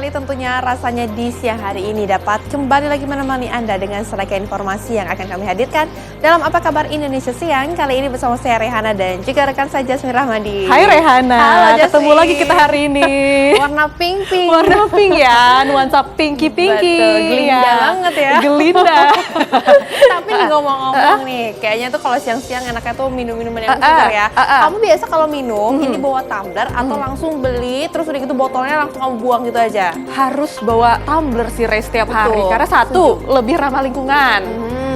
sekali tentunya rasanya di siang hari ini dapat kembali lagi menemani Anda dengan seragam informasi yang akan kami hadirkan dalam Apa Kabar Indonesia Siang. Kali ini bersama saya Rehana dan juga rekan saya Jasmine Rahmadi. Hai Rehana, halo Jasmine. Ketemu lagi kita hari ini. Warna pink. Warna pink ya, nuansa pinky. Betul, gelinda ya. banget ya. Gelinda. Tapi ngomong-ngomong nih, kayaknya tuh kalau siang-siang enaknya tuh minum-minuman yang segar ya. Kamu biasa kalau minum ini bawa tumbler atau langsung beli terus udah gitu botolnya langsung kamu buang gitu aja? Harus bawa tumbler sih Re setiap hari. Karena satu, lebih ramah lingkungan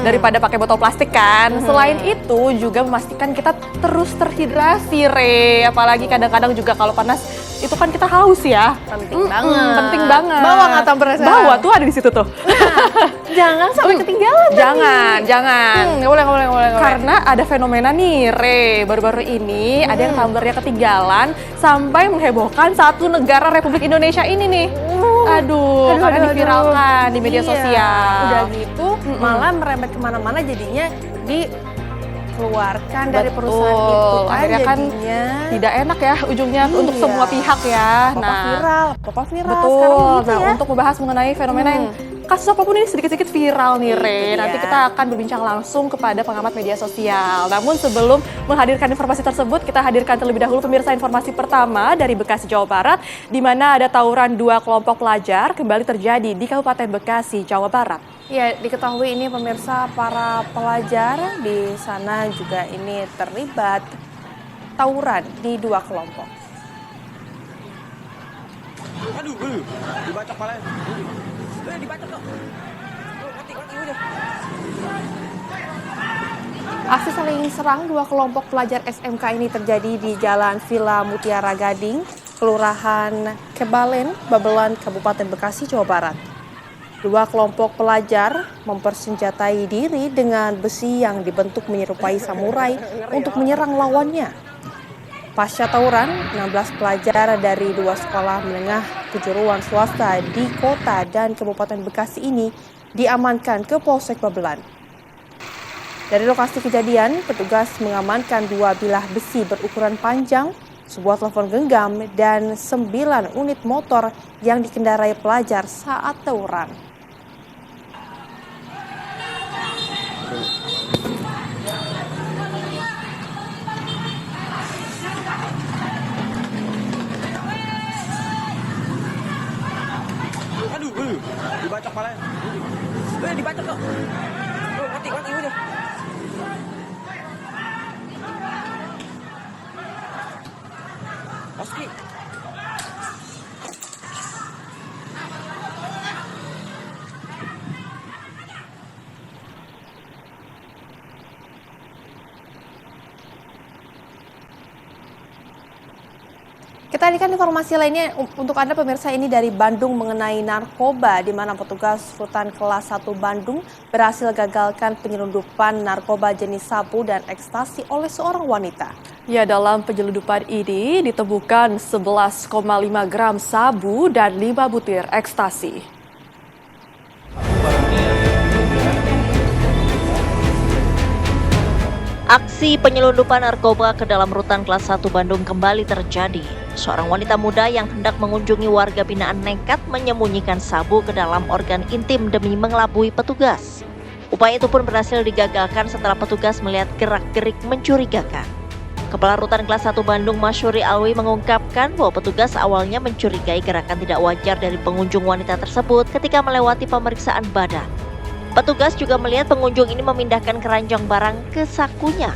daripada pakai botol plastik kan. Selain itu juga memastikan kita terus terhidrasi Re. Apalagi kadang-kadang juga kalau panas itu kan kita haus ya. Penting banget. Penting banget. Bawa nggak tumblernya? Bawa tuh ada di situ tuh. Jangan sampai ketinggalan. Jangan. Nggak boleh. Karena ada fenomena nih Re, baru-baru ini ada yang tumblernya ketinggalan sampai menghebohkan satu negara Republik Indonesia ini nih. Aduh, karena diviralkan di media sosial. Udah gitu malah merembet kemana-mana jadinya dikeluarkan dari perusahaan itu. Akhirnya kan tidak enak ya ujungnya untuk semua pihak ya. Papa viral betul. sekarang gitu ya. Untuk membahas mengenai fenomena yang kasus apapun ini sedikit-sedikit viral nih Re. Nanti kita akan berbincang langsung kepada pengamat media sosial. Namun sebelum menghadirkan informasi tersebut, kita hadirkan terlebih dahulu pemirsa informasi pertama dari Bekasi, Jawa Barat, di mana ada tawuran dua kelompok pelajar kembali terjadi di Kabupaten Bekasi, Jawa Barat. Ya, diketahui ini pemirsa para pelajar di sana juga ini terlibat tawuran di dua kelompok. Aduh, dibaca kepalanya. Dibaca kok. Mati udah. Aksi saling serang dua kelompok pelajar SMK ini terjadi di Jalan Villa Mutiara Gading, Kelurahan Kebalen, Babelan, Kabupaten Bekasi, Jawa Barat. Dua kelompok pelajar mempersenjatai diri dengan besi yang dibentuk menyerupai samurai untuk menyerang lawannya. Pasca tawuran, 16 pelajar dari dua sekolah menengah kejuruan swasta di kota dan Kabupaten Bekasi ini diamankan ke Polsek Babelan. Dari lokasi kejadian, petugas mengamankan dua bilah besi berukuran panjang, sebuah telepon genggam, dan 9 unit motor yang dikendarai pelajar saat tawuran. Dibaca kepalanya. Dibaca kok. Mati udah. Oski. Kita hadirkan informasi lainnya untuk Anda pemirsa ini dari Bandung mengenai narkoba, di mana petugas Rutan Kelas 1 Bandung berhasil gagalkan penyelundupan narkoba jenis sabu dan ekstasi oleh seorang wanita. Ya, dalam penyelundupan ini ditemukan 11,5 gram sabu dan 5 butir ekstasi. Aksi penyelundupan narkoba ke dalam Rutan Kelas 1 Bandung kembali terjadi. Seorang wanita muda yang hendak mengunjungi warga binaan nekat menyembunyikan sabu ke dalam organ intim demi mengelabui petugas. Upaya itu pun berhasil digagalkan setelah petugas melihat gerak-gerik mencurigakan. Kepala Rutan Kelas 1 Bandung Masyuri Alwi mengungkapkan bahwa petugas awalnya mencurigai gerakan tidak wajar dari pengunjung wanita tersebut ketika melewati pemeriksaan badan. Petugas juga melihat pengunjung ini memindahkan keranjang barang ke sakunya.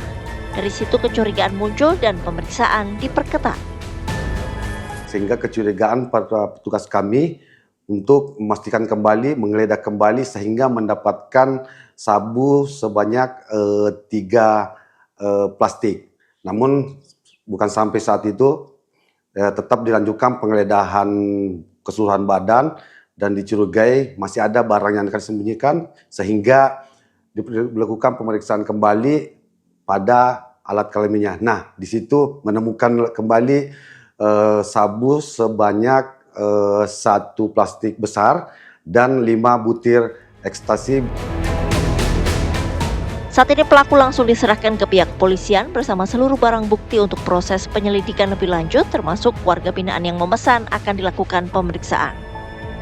Dari situ kecurigaan muncul dan pemeriksaan diperketat. Sehingga kecurigaan para petugas kami untuk memastikan kembali, menggeledah kembali sehingga mendapatkan sabu sebanyak 3 plastik. Namun bukan sampai saat itu, tetap dilanjutkan penggeledahan keseluruhan badan dan dicurigai masih ada barang yang akan disembunyikan sehingga dilakukan pemeriksaan kembali pada alat kelaminnya. Nah, di situ menemukan kembali sabu sebanyak 1 plastik besar dan 5 butir ekstasi. Saat ini pelaku langsung diserahkan ke pihak kepolisian bersama seluruh barang bukti untuk proses penyelidikan lebih lanjut, termasuk warga binaan yang memesan akan dilakukan pemeriksaan.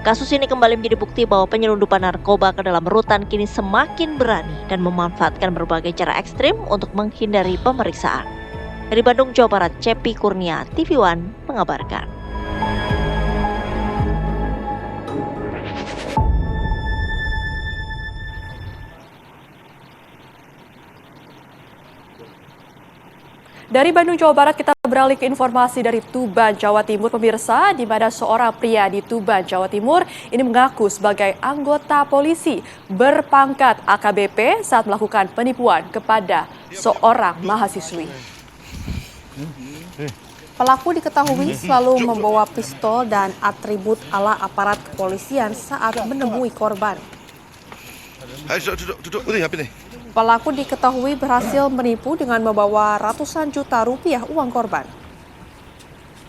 Kasus ini kembali menjadi bukti bahwa penyelundupan narkoba ke dalam rutan kini semakin berani dan memanfaatkan berbagai cara ekstrim untuk menghindari pemeriksaan. Dari Bandung, Jawa Barat, Cepi Kurnia, TV One mengabarkan. Dari Bandung, Jawa Barat, kita beralih ke informasi dari Tuban, Jawa Timur, pemirsa, di mana seorang pria di Tuban, Jawa Timur ini mengaku sebagai anggota polisi berpangkat AKBP saat melakukan penipuan kepada seorang mahasiswi. Pelaku diketahui selalu membawa pistol dan atribut ala aparat kepolisian saat menemui korban. Ayo duduk. Ini apa nih? Pelaku diketahui berhasil menipu dengan membawa ratusan juta rupiah uang korban.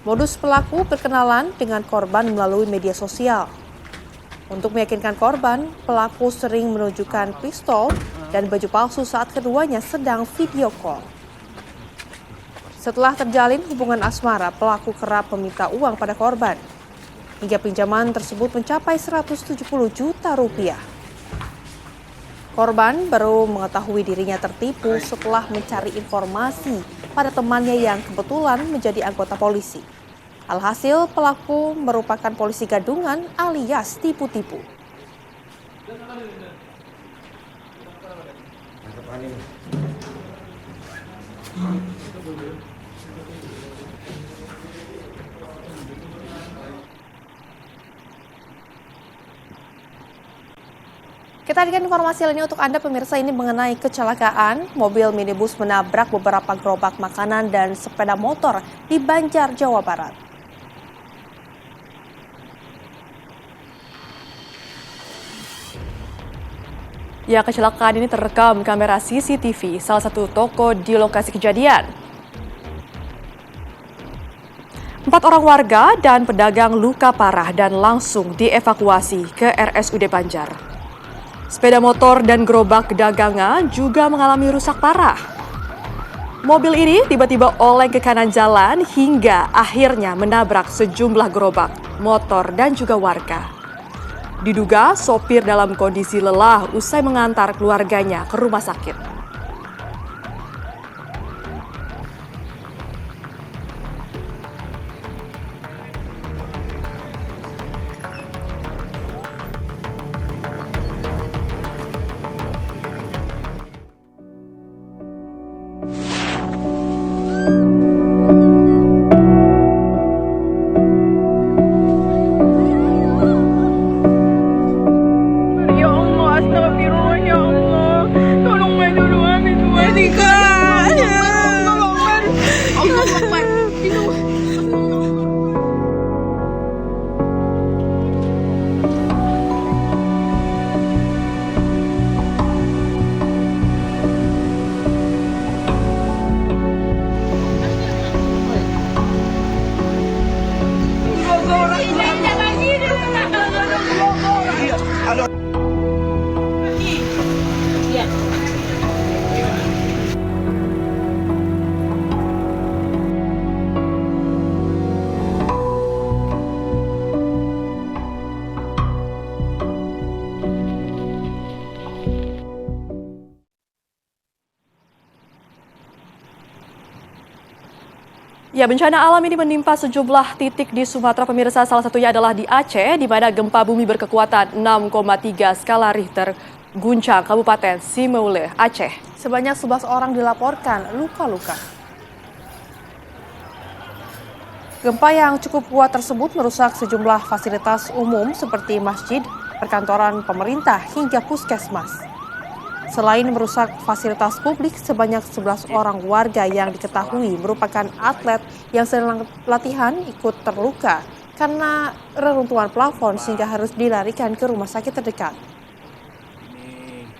Modus pelaku berkenalan dengan korban melalui media sosial. Untuk meyakinkan korban, pelaku sering menunjukkan pistol dan baju palsu saat keduanya sedang video call. Setelah terjalin hubungan asmara, pelaku kerap meminta uang pada korban. Hingga pinjaman tersebut mencapai 170 juta rupiah. Korban baru mengetahui dirinya tertipu setelah mencari informasi pada temannya yang kebetulan menjadi anggota polisi. Alhasil, pelaku merupakan polisi gadungan alias tipu-tipu. Kita hadirkan informasi lainnya untuk Anda pemirsa, ini mengenai kecelakaan mobil minibus menabrak beberapa gerobak makanan dan sepeda motor di Banjar, Jawa Barat. Ya, kecelakaan ini terekam kamera CCTV salah satu toko di lokasi kejadian. 4 orang warga dan pedagang luka parah dan langsung dievakuasi ke RSUD Banjar. Sepeda motor dan gerobak dagangan juga mengalami rusak parah. Mobil ini tiba-tiba oleng ke kanan jalan hingga akhirnya menabrak sejumlah gerobak, motor, dan juga warga. Diduga sopir dalam kondisi lelah usai mengantar keluarganya ke rumah sakit. Ya Allah, astagfirullah ya Allah. Tolong bantu kami semua nih, Kak. Allah Akbar. Ya, bencana alam ini menimpa sejumlah titik di Sumatera, pemirsa. Salah satunya adalah di Aceh, di mana gempa bumi berkekuatan 6,3 skala Richter guncang Kabupaten Simeulue, Aceh. Sebanyak 11 orang dilaporkan luka-luka. Gempa yang cukup kuat tersebut merusak sejumlah fasilitas umum seperti masjid, perkantoran pemerintah, hingga puskesmas. Selain merusak fasilitas publik, sebanyak 11 orang warga yang diketahui merupakan atlet yang sedang latihan ikut terluka karena reruntuhan plafon sehingga harus dilarikan ke rumah sakit terdekat.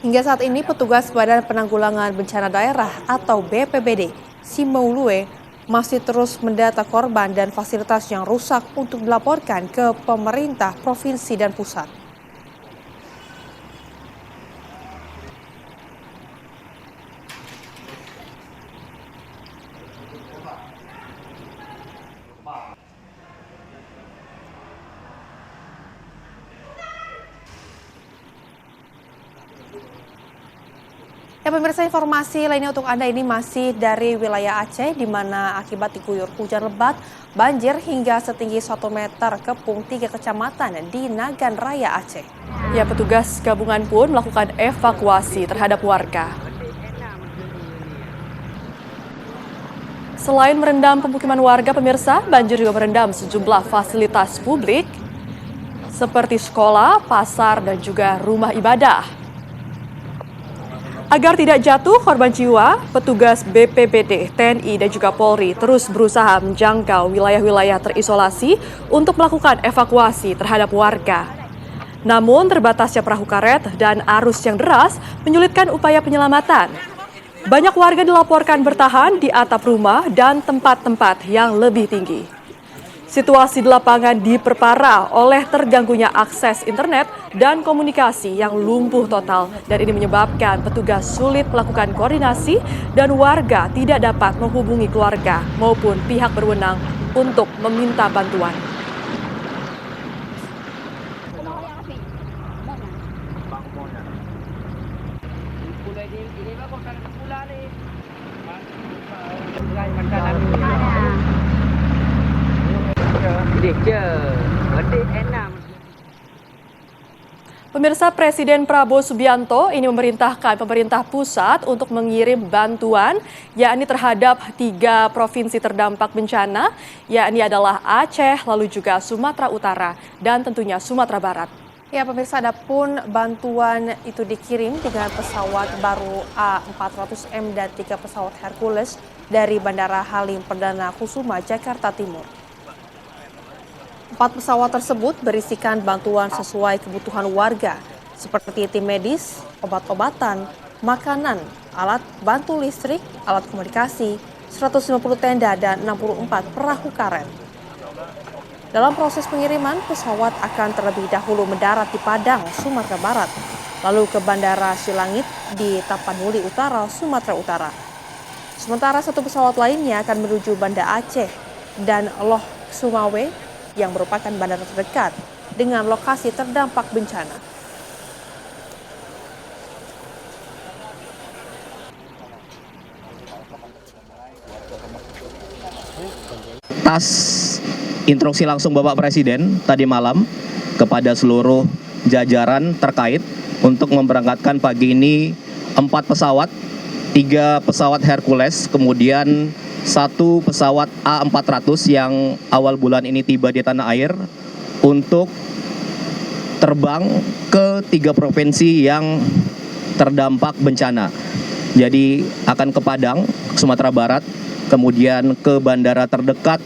Hingga saat ini, petugas Badan Penanggulangan Bencana Daerah atau BPBD Simeulue masih terus mendata korban dan fasilitas yang rusak untuk dilaporkan ke pemerintah provinsi dan pusat. Ya pemirsa, informasi lainnya untuk Anda ini masih dari wilayah Aceh, di mana akibat diguyur hujan lebat, banjir hingga setinggi 1 meter kepung 3 kecamatan di Nagan Raya Aceh. Ya, petugas gabungan pun melakukan evakuasi terhadap warga. Selain merendam pemukiman warga, pemirsa, banjir juga merendam sejumlah fasilitas publik seperti sekolah, pasar, dan juga rumah ibadah. Agar tidak jatuh korban jiwa, petugas BPBD, TNI, dan juga Polri terus berusaha menjangkau wilayah-wilayah terisolasi untuk melakukan evakuasi terhadap warga. Namun terbatasnya perahu karet dan arus yang deras menyulitkan upaya penyelamatan. Banyak warga dilaporkan bertahan di atap rumah dan tempat-tempat yang lebih tinggi. Situasi di lapangan diperparah oleh terganggunya akses internet dan komunikasi yang lumpuh total, dan ini menyebabkan petugas sulit melakukan koordinasi dan warga tidak dapat menghubungi keluarga maupun pihak berwenang untuk meminta bantuan. Pemirsa, Presiden Prabowo Subianto ini memerintahkan pemerintah pusat untuk mengirim bantuan, yakni terhadap 3 provinsi terdampak bencana, yakni adalah Aceh, lalu juga Sumatera Utara, dan tentunya Sumatera Barat. Ya pemirsa, adapun bantuan itu dikirim dengan pesawat baru A400M dan 3 pesawat Hercules dari Bandara Halim Perdana Kusuma, Jakarta Timur. 4 pesawat tersebut berisikan bantuan sesuai kebutuhan warga, seperti tim medis, obat-obatan, makanan, alat bantu listrik, alat komunikasi, 150 tenda, dan 64 perahu karet. Dalam proses pengiriman, pesawat akan terlebih dahulu mendarat di Padang, Sumatera Barat, lalu ke Bandara Silangit di Tapanuli Utara, Sumatera Utara. Sementara 1 pesawat lainnya akan menuju Banda Aceh dan Loh Sumawe, yang merupakan bandara terdekat dengan lokasi terdampak bencana. Atas instruksi langsung Bapak Presiden tadi malam kepada seluruh jajaran terkait untuk memberangkatkan pagi ini 4 pesawat, 3 pesawat Hercules, kemudian 1 pesawat A400 yang awal bulan ini tiba di tanah air untuk terbang ke 3 provinsi yang terdampak bencana. Jadi akan ke Padang, Sumatera Barat, kemudian ke bandara terdekat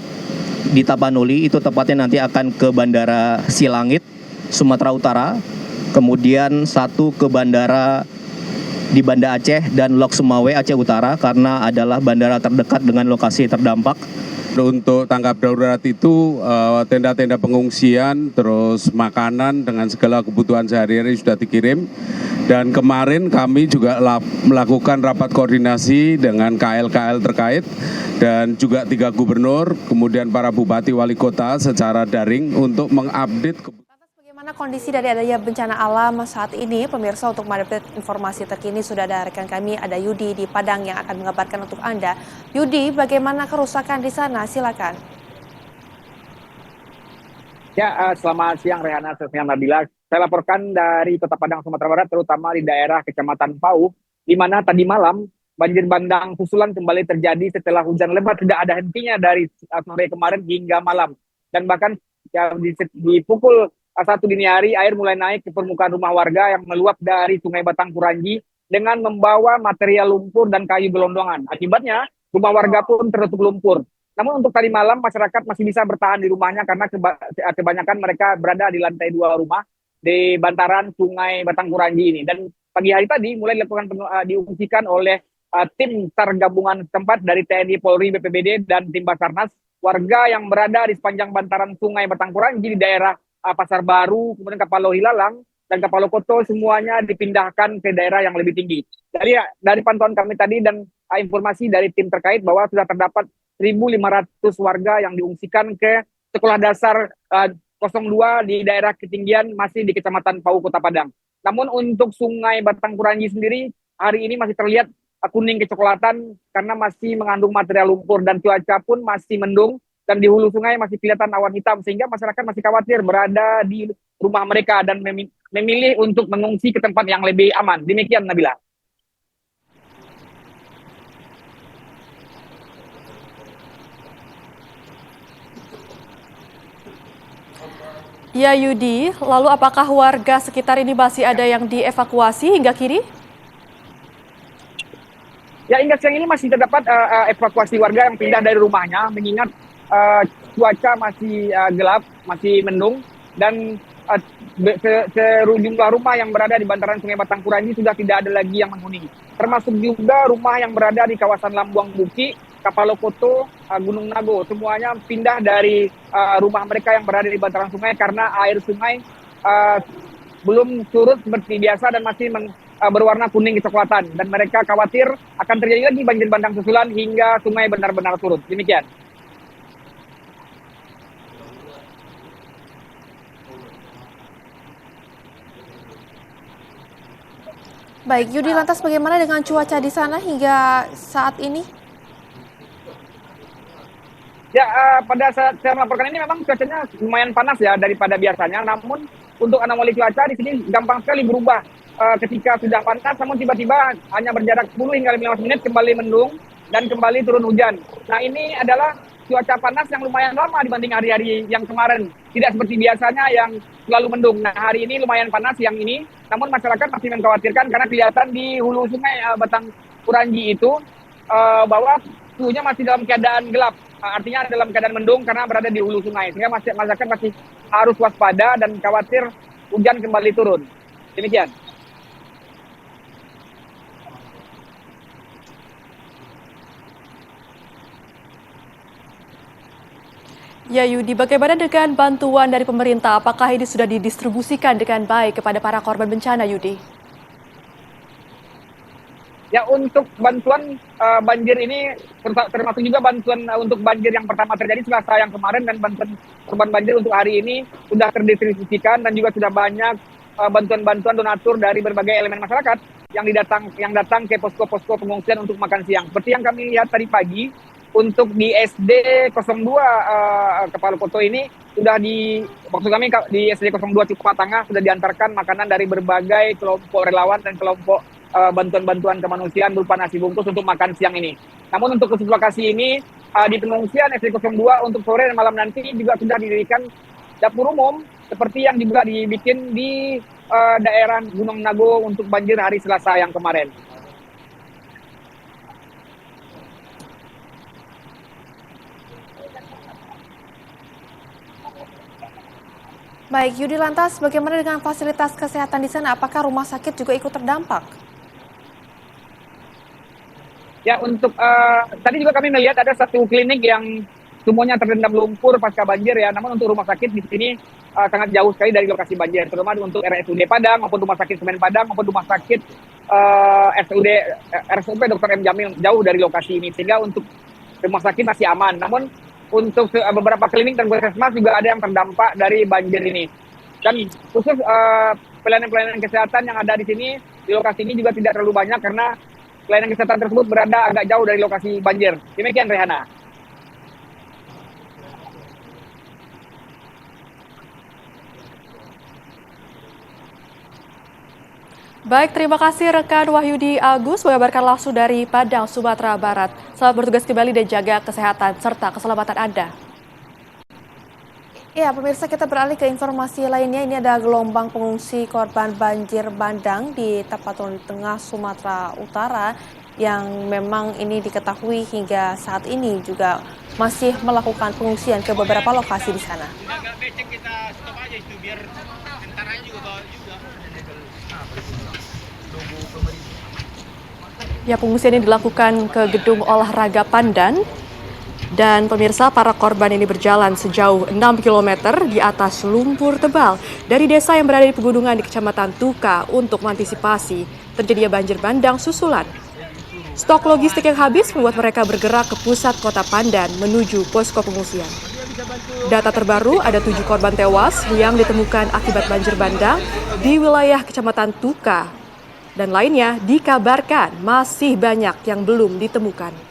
di Tapanuli, itu tepatnya nanti akan ke Bandara Silangit, Sumatera Utara, kemudian 1 ke bandara di Banda Aceh dan Lok Sumawe, Aceh Utara, karena adalah bandara terdekat dengan lokasi terdampak. Untuk tanggap darurat itu tenda-tenda pengungsian, terus makanan dengan segala kebutuhan sehari-hari sudah dikirim. Dan kemarin kami juga melakukan rapat koordinasi dengan KL-KL terkait dan juga 3 gubernur, kemudian para bupati wali kota secara daring untuk mengupdate. Bagaimana kondisi dari adanya bencana alam saat ini, pemirsa? Untuk mengupdate informasi terkini sudah ada rekan kami, ada Yudi di Padang yang akan mengabarkan untuk Anda. Yudi, bagaimana kerusakan di sana? Silakan. Ya, selamat siang Rehana, Sofyan Nabila. Saya laporkan dari Kota Padang, Sumatera Barat, terutama di daerah Kecamatan Pau, di mana tadi malam banjir bandang susulan kembali terjadi setelah hujan lebat tidak ada hentinya dari sore kemarin hingga malam. Dan bahkan ya, di pukul 1 dini hari air mulai naik ke permukaan rumah warga yang meluap dari Sungai Batang Kuranji dengan membawa material lumpur dan kayu gelondongan. Akibatnya rumah warga pun tertutup lumpur. Namun untuk tadi malam masyarakat masih bisa bertahan di rumahnya karena kebanyakan mereka berada di lantai 2 rumah di bantaran Sungai Batang Kuranji ini. Dan pagi hari tadi mulai dilakukan diungsikan oleh tim SAR gabungan setempat dari TNI, Polri, BPBD, dan tim Basarnas. Warga yang berada di sepanjang bantaran Sungai Batang Kuranji di daerah Pasar Baru, kemudian Kapalo Hilalang, dan Kapalo Koto semuanya dipindahkan ke daerah yang lebih tinggi. Dari pantauan kami tadi dan informasi dari tim terkait bahwa sudah terdapat 1.500 warga yang diungsikan ke sekolah dasar 02 di daerah ketinggian masih di Kecamatan Pau, Kota Padang. Namun untuk Sungai Batang Kuranji sendiri hari ini masih terlihat kuning kecoklatan karena masih mengandung material lumpur dan cuaca pun masih mendung dan di hulu sungai masih kelihatan awan hitam sehingga masyarakat masih khawatir berada di rumah mereka dan memilih untuk mengungsi ke tempat yang lebih aman. Demikian Nabila. Ya Yudi, lalu apakah warga sekitar ini masih ada yang dievakuasi hingga kini? Ya hingga siang ini masih terdapat evakuasi warga yang pindah dari rumahnya mengingat cuaca masih gelap, masih mendung dan sejumlah rumah yang berada di bantaran Sungai Batangkuranji sudah tidak ada lagi yang menghuni. Termasuk juga rumah yang berada di kawasan Lambuang Buki, Kapalokoto, Gunung Nago. Semuanya pindah dari rumah mereka yang berada di bantaran sungai karena air sungai belum surut seperti biasa dan masih berwarna kuning kecoklatan. Dan mereka khawatir akan terjadi lagi banjir bandang susulan hingga sungai benar-benar surut. Demikian. Baik, Yudi, lantas bagaimana dengan cuaca di sana hingga saat ini? Ya, pada saat saya melaporkan ini memang cuacanya lumayan panas ya daripada biasanya. Namun untuk anomali cuaca di sini gampang sekali berubah. Ketika sudah panas, namun tiba-tiba hanya berjarak 10 hingga 15 menit kembali mendung dan kembali turun hujan. Nah, ini adalah cuaca panas yang lumayan lama dibanding hari-hari yang kemarin. Tidak seperti biasanya yang selalu mendung. Nah, hari ini lumayan panas yang ini. Namun masyarakat masih mengkhawatirkan karena kelihatan di hulu sungai Batangkuranji itu bahwa suhunya masih dalam keadaan gelap. Artinya dalam keadaan mendung karena berada di hulu sungai. Sehingga masyarakat masih harus waspada dan khawatir hujan kembali turun. Demikian. Ya Yudi, bagaimana dengan bantuan dari pemerintah? Apakah ini sudah didistribusikan dengan baik kepada para korban bencana, Yudi? Ya, untuk bantuan banjir ini termasuk juga bantuan untuk banjir yang pertama terjadi Selasa yang kemarin dan bantuan korban banjir untuk hari ini sudah terdistribusikan dan juga sudah banyak bantuan-bantuan donatur dari berbagai elemen masyarakat yang datang ke posko-posko pengungsian untuk makan siang. Seperti yang kami lihat tadi pagi, untuk di SD 02 Kapalokoto ini sudah maksud kami di SD 02 Cikupa Tengah sudah diantarkan makanan dari berbagai kelompok relawan dan kelompok bantuan-bantuan kemanusiaan berupa nasi bungkus untuk makan siang ini. Namun untuk khusus lokasi ini di pengungsian SD 02 untuk sore dan malam nanti juga sudah didirikan dapur umum seperti yang juga dibikin di daerah Gunung Nago untuk banjir hari Selasa yang kemarin. Baik, Yudi, lantas bagaimana dengan fasilitas kesehatan di sana? Apakah rumah sakit juga ikut terdampak? Ya, untuk tadi juga kami melihat ada satu klinik yang semuanya terendam lumpur pasca banjir ya. Namun untuk rumah sakit di sini sangat jauh sekali dari lokasi banjir, terutama untuk RSUD Padang maupun rumah sakit Semen Padang maupun rumah sakit RSUP Dr. M. Jamil jauh dari lokasi ini, sehingga untuk rumah sakit masih aman. Namun untuk beberapa klinik dan puskesmas juga ada yang terdampak dari banjir ini. Dan khusus pelayanan-pelayanan kesehatan yang ada di sini, di lokasi ini juga tidak terlalu banyak karena pelayanan kesehatan tersebut berada agak jauh dari lokasi banjir. Demikian, Rehana. Baik, terima kasih rekan Wahyudi Agus mengabarkan langsung dari Padang, Sumatera Barat. Selamat bertugas kembali dan jaga kesehatan serta keselamatan Anda. Ya, pemirsa, kita beralih ke informasi lainnya. Ini ada gelombang pengungsi korban banjir bandang di Tapatun Tengah, Sumatera Utara yang memang ini diketahui hingga saat ini juga masih melakukan pengungsian ke beberapa lokasi di sana. Ya, pengungsian ini dilakukan ke gedung olahraga Pandan. Dan pemirsa, para korban ini berjalan sejauh 6 km di atas lumpur tebal dari desa yang berada di pegunungan di Kecamatan Tuka untuk mengantisipasi terjadinya banjir bandang susulan. Stok logistik yang habis membuat mereka bergerak ke pusat kota Pandan menuju posko pengungsian. Data terbaru ada 7 korban tewas yang ditemukan akibat banjir bandang di wilayah Kecamatan Tuka dan lainnya dikabarkan masih banyak yang belum ditemukan.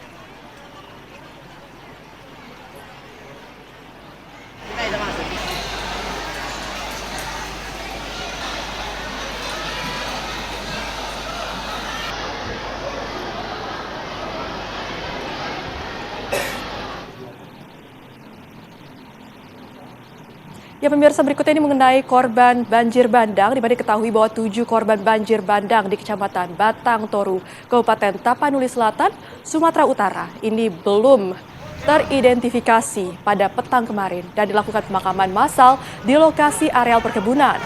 Ya pemirsa, berikutnya ini mengenai korban banjir bandang, di mana diketahui bahwa 7 korban banjir bandang di Kecamatan Batang Toru, Kabupaten Tapanuli Selatan, Sumatera Utara ini belum teridentifikasi pada petang kemarin dan dilakukan pemakaman massal di lokasi areal perkebunan.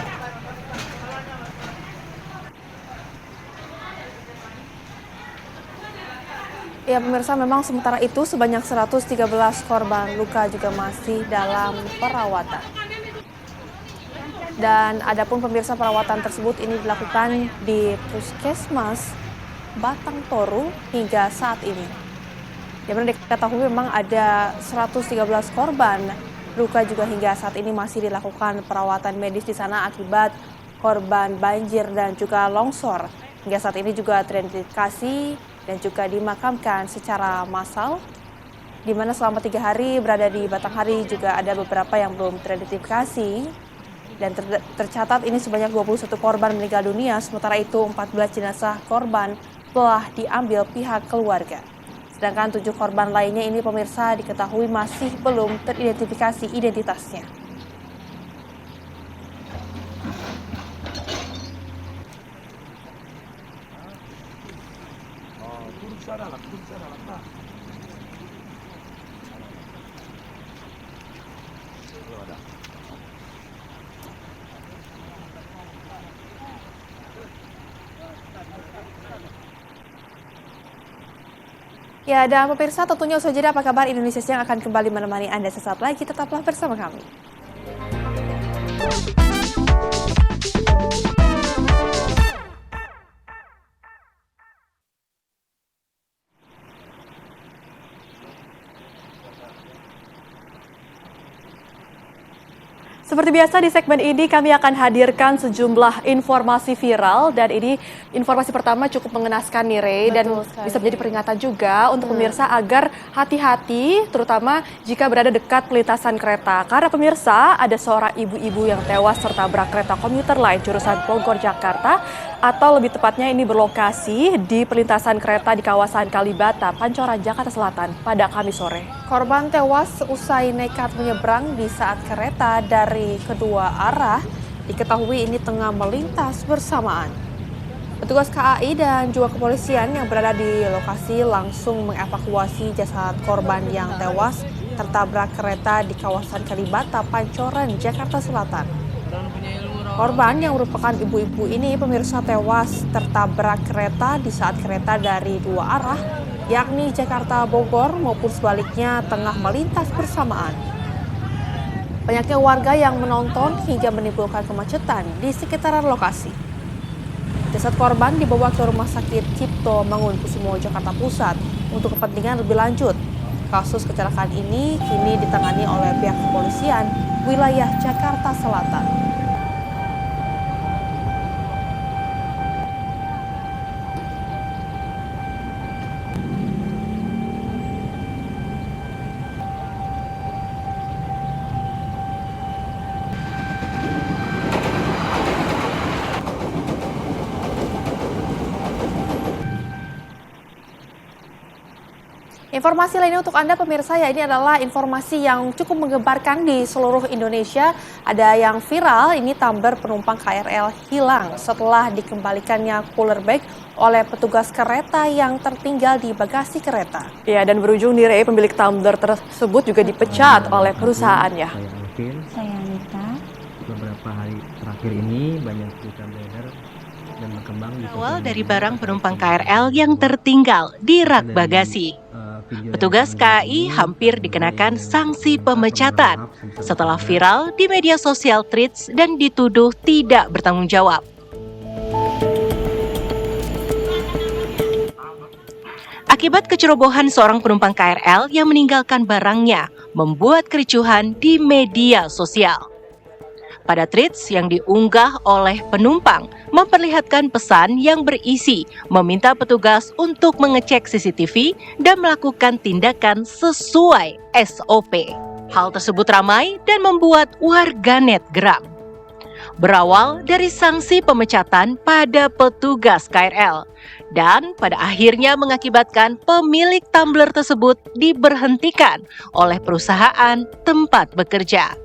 Ya pemirsa, memang sementara itu sebanyak 113 korban luka juga masih dalam perawatan. Dan adapun pemirsa, perawatan tersebut ini dilakukan di Puskesmas Batang Toru hingga saat ini. Yang mana diketahui memang ada 113 korban luka juga hingga saat ini masih dilakukan perawatan medis di sana akibat korban banjir dan juga longsor. Hingga saat ini juga teridentifikasi dan juga dimakamkan secara massal, di mana selama 3 hari berada di Batanghari juga ada beberapa yang belum teridentifikasi. Dan tercatat ini sebanyak 21 korban meninggal dunia, sementara itu 14 jenazah korban telah diambil pihak keluarga. Sedangkan 7 korban lainnya ini pemirsa diketahui masih belum teridentifikasi identitasnya. Ya, dan pemirsa tentunya usai jeda apa kabar Indonesia Siang akan kembali menemani Anda sesaat lagi. Tetaplah bersama kami. Seperti biasa di segmen ini kami akan hadirkan sejumlah informasi viral dan ini informasi pertama cukup mengenaskan nih Rey, dan bisa menjadi peringatan juga untuk pemirsa agar hati-hati terutama jika berada dekat pelintasan kereta. Karena pemirsa ada seorang ibu-ibu yang tewas tertabrak kereta komuter lain jurusan Bogor Jakarta, atau lebih tepatnya ini berlokasi di pelintasan kereta di kawasan Kalibata, Pancoran, Jakarta Selatan pada Kamis sore. Korban tewas usai nekat menyeberang di saat kereta dari kedua arah diketahui ini tengah melintas bersamaan. Petugas KAI dan juga kepolisian yang berada di lokasi langsung mengevakuasi jasad korban yang tewas tertabrak kereta di kawasan Kalibata, Pancoran, Jakarta Selatan. Korban yang merupakan ibu-ibu ini pemirsa tewas tertabrak kereta di saat kereta dari dua arah, yakni Jakarta Bogor maupun sebaliknya tengah melintas bersamaan. Banyaknya warga yang menonton hingga menimbulkan kemacetan di sekitaran lokasi. Jasad korban dibawa ke Rumah Sakit Cipto Mangunkusumo, Jakarta Pusat untuk kepentingan lebih lanjut. Kasus kecelakaan ini kini ditangani oleh pihak kepolisian wilayah Jakarta Selatan. Informasi lainnya untuk Anda pemirsa, ya ini adalah informasi yang cukup menggemparkan di seluruh Indonesia. Ada yang viral, ini tumbler penumpang KRL hilang setelah dikembalikannya cooler bag oleh petugas kereta yang tertinggal di bagasi kereta. Ya, dan berujung nih Rey, pemilik tumbler tersebut juga dipecat oleh perusahaannya. Saya Alvin. Saya Anita. Beberapa hari terakhir ini banyak berita beredar dan berkembang di awal dari barang penumpang KRL yang tertinggal di rak bagasi. Petugas KAI hampir dikenakan sanksi pemecatan setelah viral di media sosial Threads dan dituduh tidak bertanggung jawab. Akibat kecerobohan seorang penumpang KRL yang meninggalkan barangnya membuat kericuhan di media sosial. Pada tweets yang diunggah oleh penumpang, memperlihatkan pesan yang berisi meminta petugas untuk mengecek CCTV dan melakukan tindakan sesuai SOP. Hal tersebut ramai dan membuat warganet geram. Berawal dari sanksi pemecatan pada petugas KRL dan pada akhirnya mengakibatkan pemilik tumbler tersebut diberhentikan oleh perusahaan tempat bekerja.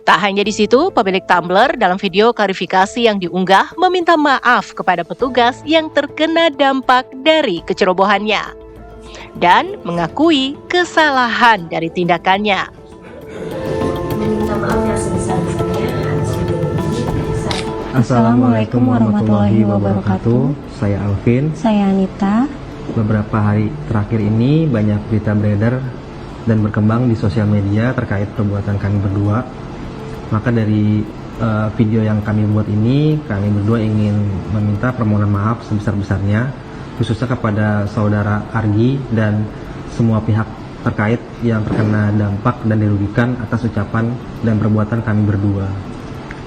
Tak hanya di situ, pemilik tumbler dalam video klarifikasi yang diunggah meminta maaf kepada petugas yang terkena dampak dari kecerobohannya dan mengakui kesalahan dari tindakannya. Meminta maaf yang sebesar-besarnya atas kejadian ini. Assalamualaikum warahmatullahi wabarakatuh. Saya Alvin. Saya Anita. Beberapa hari terakhir ini banyak berita beredar dan berkembang di sosial media terkait perbuatan kami berdua. Maka dari video yang kami buat ini, kami berdua ingin meminta permohonan maaf sebesar-besarnya, khususnya kepada saudara Argi dan semua pihak terkait yang terkena dampak dan dirugikan atas ucapan dan perbuatan kami berdua.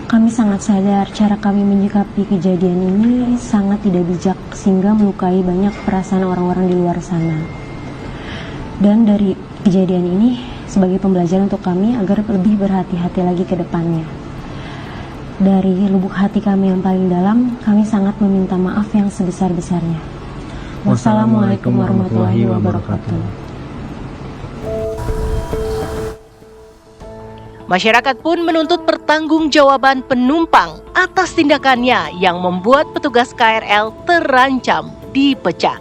Kami sangat sadar cara kami menyikapi kejadian ini sangat tidak bijak sehingga melukai banyak perasaan orang-orang di luar sana. Dan dari kejadian ini sebagai pembelajaran untuk kami agar lebih berhati-hati lagi ke depannya. Dari lubuk hati kami yang paling dalam, kami sangat meminta maaf yang sebesar-besarnya. Wassalamualaikum warahmatullahi wabarakatuh. Masyarakat pun menuntut pertanggungjawaban penumpang atas tindakannya yang membuat petugas KRL terancam dipecat.